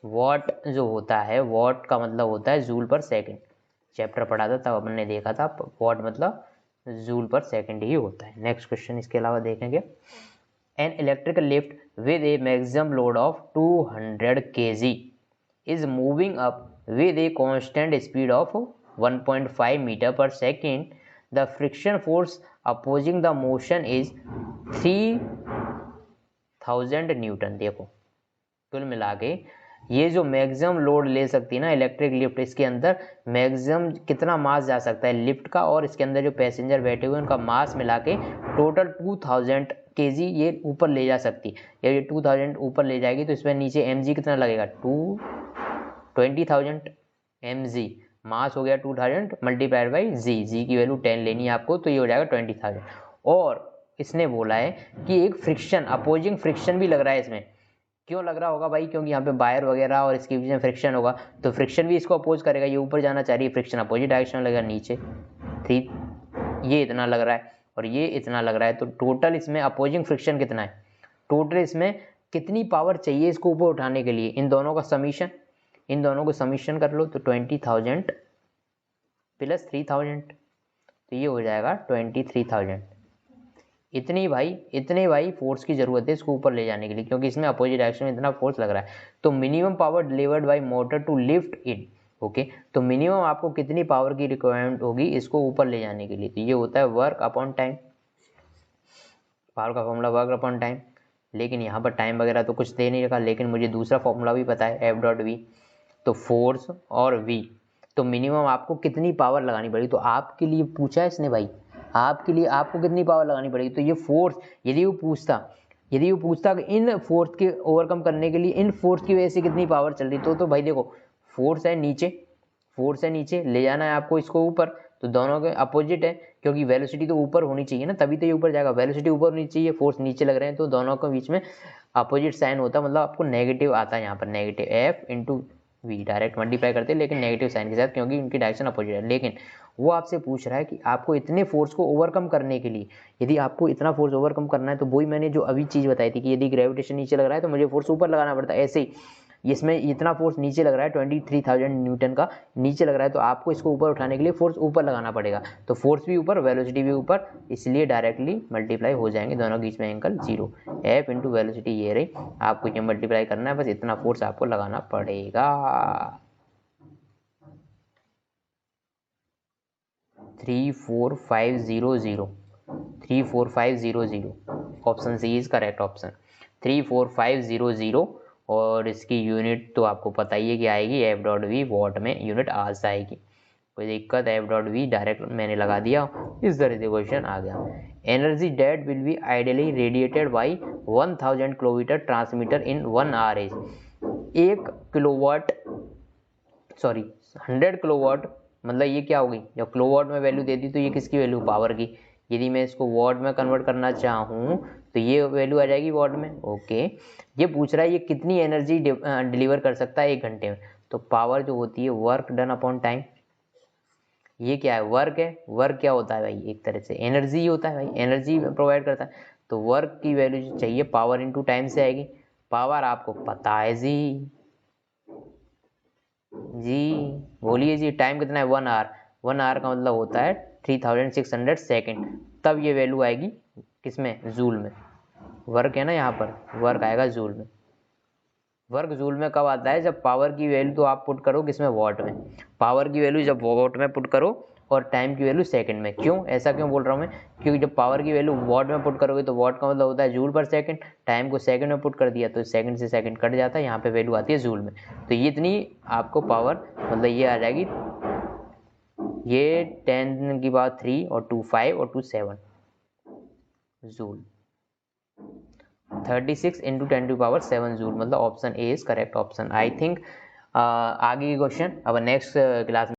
वॉट जो होता है, वॉट का मतलब होता है जूल पर सेकंड, चैप्टर पढ़ा था तब अपन ने देखा था, वॉट मतलब जूल पर सेकंड ही होता है। नेक्स्ट क्वेश्चन इसके अलावा देखेंगे, an electrical lift with a maximum load of 200 kg is moving up with a constant speed of 1.5 metre पर second, the friction force opposing the motion is 3000 newton. देखो कुल मिला के ये जो मैक्सिमम लोड ले सकती है ना इलेक्ट्रिक लिफ्ट, इसके अंदर मैक्सिमम कितना मास जा सकता है लिफ्ट का, और इसके अंदर जो पैसेंजर बैठे हुए हैं उनका मास मिला के टोटल 2000 kg ये ऊपर ले जा सकती है। ये 2000 ऊपर ले जाएगी तो इसमें नीचे mg कितना लगेगा, 20,000 mg, मास हो गया 2000 मल्टीप्लाइड बाई जी की वैल्यू 10 लेनी है आपको, तो ये हो जाएगा 20,000। और इसने बोला है कि एक फ्रिक्शन, अपोजिंग फ्रिक्शन भी लग रहा है इसमें। क्यों लग रहा होगा भाई, क्योंकि यहाँ पे वायर वगैरह और इसके बीच में फ्रिक्शन होगा, तो फ्रिक्शन भी इसको अपोज करेगा, ये ऊपर जाना चाह रही है, फ्रिक्शन अपोजिट डायरेक्शन में लगेगा नीचे। 3 ये इतना लग रहा है और ये इतना लग रहा है, तो टोटल इसमें अपोजिंग फ्रिक्शन कितना है, टोटल इसमें कितनी पावर चाहिए इसको ऊपर उठाने के लिए, इन दोनों का समीशन, इन दोनों को समीशन कर लो तो 20,000 प्लस 3000, तो ये हो जाएगा 23,000। इतने भाई फोर्स की जरूरत है इसको ऊपर ले जाने के लिए, क्योंकि इसमें अपोजिट डायरेक्शन में इतना फोर्स लग रहा है। तो minimum power delivered by motor to lift it, okay, तो मिनिमम आपको कितनी पावर की रिक्वायरमेंट होगी इसको ऊपर ले जाने के लिए, तो ये होता है वर्क अपॉन टाइम, पावर का फॉर्मूला वर्क अपॉन टाइम। लेकिन यहाँ पर टाइम वगैरह तो कुछ दे नहीं रखा, लेकिन मुझे दूसरा फॉर्मूला भी पता है एफ डॉट वी, तो फोर्स और वी, तो मिनिमम आपको कितनी पावर लगानी पड़ेगी, तो आपके लिए पूछा है इसने भाई, आपके लिए आपको कितनी पावर लगानी पड़ेगी। तो ये फोर्स यदि वो पूछता कि इन फोर्स के ओवरकम करने के लिए इन फोर्स की वजह से कितनी पावर चल रही, तो भाई देखो फोर्स है नीचे ले जाना है आपको इसको ऊपर, तो दोनों के अपोजिट है, क्योंकि वेलोसिटी तो ऊपर होनी चाहिए ना, तभी तो ये ऊपर जाएगा, वेलोसिटी ऊपर होनी चाहिए, फोर्स नीचे लग रहे हैं, तो दोनों के बीच में अपोजिट साइन होता है, मतलब आपको नेगेटिव आता है यहाँ पर, negative F into V, direct multiply करते हैं लेकिन नेगेटिव साइन के साथ, क्योंकि उनकी डायरेक्शन अपोजिट है। लेकिन वो आपसे पूछ रहा है कि आपको इतने फोर्स को ओवरकम करने के लिए, यदि आपको इतना फोर्स ओवरकम करना है, तो वही मैंने जो अभी चीज़ बताई थी कि यदि ग्रेविटेशन नीचे लग रहा है तो मुझे फोर्स ऊपर लगाना पड़ता है, ऐसे ही इसमें इतना फोर्स नीचे लग रहा है 23,000 न्यूटन का नीचे लग रहा है, तो आपको इसको ऊपर उठाने के लिए फोर्स ऊपर लगाना पड़ेगा। तो फोर्स भी ऊपर, वेलोसिटी भी ऊपर, इसलिए डायरेक्टली मल्टीप्लाई हो जाएंगे दोनों के बीच में एंगल 0। एफ इंटू वेलोसिटी ये रही, आपको ये मल्टीप्लाई करना है, बस इतना फोर्स आपको लगाना पड़ेगा। 34500 34500 option C is correct option 34500। और इसकी यूनिट तो आपको पता ही है कि आएगी एफ डॉट वी, वॉट में यूनिट आज आएगी, कोई दिक्कत। एफ डॉट वी डायरेक्ट मैंने लगा दिया, इस तरह से क्वेश्चन आ गया। Energy date will be ideally radiated by 1000 kilometre transmitter in 1 our is 1 kilowatt, sorry 100 kilowatt, मतलब ये क्या होगी, जब किलोवाट में वैल्यू दे दी तो ये किसकी वैल्यू, पावर की। यदि मैं इसको वॉट में कन्वर्ट करना चाहूँ तो ये वैल्यू आ जाएगी वॉट में। ओके, ये पूछ रहा है ये कितनी एनर्जी डिलीवर कर सकता है 1 घंटे में। तो पावर जो होती है वर्क डन अपॉन टाइम, ये क्या है, वर्क है। वर्क क्या होता है भाई, एक तरह से एनर्जी होता है भाई, एनर्जी प्रोवाइड करता है। तो वर्क की वैल्यू जो चाहिए पावर इंटू टाइम से आएगी। पावर आपको पता है जी बोलिए जी, टाइम कितना है 1 आवर। 1 आवर का मतलब होता है 3600 सेकेंड। तब ये वैल्यू आएगी किसमें, जूल में। वर्क है ना यहाँ पर, वर्क आएगा जूल में। वर्क जूल में कब आता है, जब पावर की वैल्यू तो आप पुट करो किसमें, वॉट में। पावर की वैल्यू जब वॉट में पुट करो और टाइम की वैल्यू सेकंड में। क्यों ऐसा क्यों बोल रहा हूँ मैं, क्योंकि जब पावर की वैल्यू वॉट में पुट करोगे तो वॉट का मतलब होता है जूल पर सेकंड, टाइम को सेकंड में पुट कर दिया तो सेकंड से सेकंड कट जाता है, यहाँ पे वैल्यू आती है जूल में। तो ये इतनी आपको पावर मतलब ये आ जाएगी, ये 10 की पावर 3 और 2 5 और 2 7 joule. 36 into 10 to power 7 joule, मतलब option A is correct option. I think आगे की क्वेश्चन अब नेक्स्ट क्लास में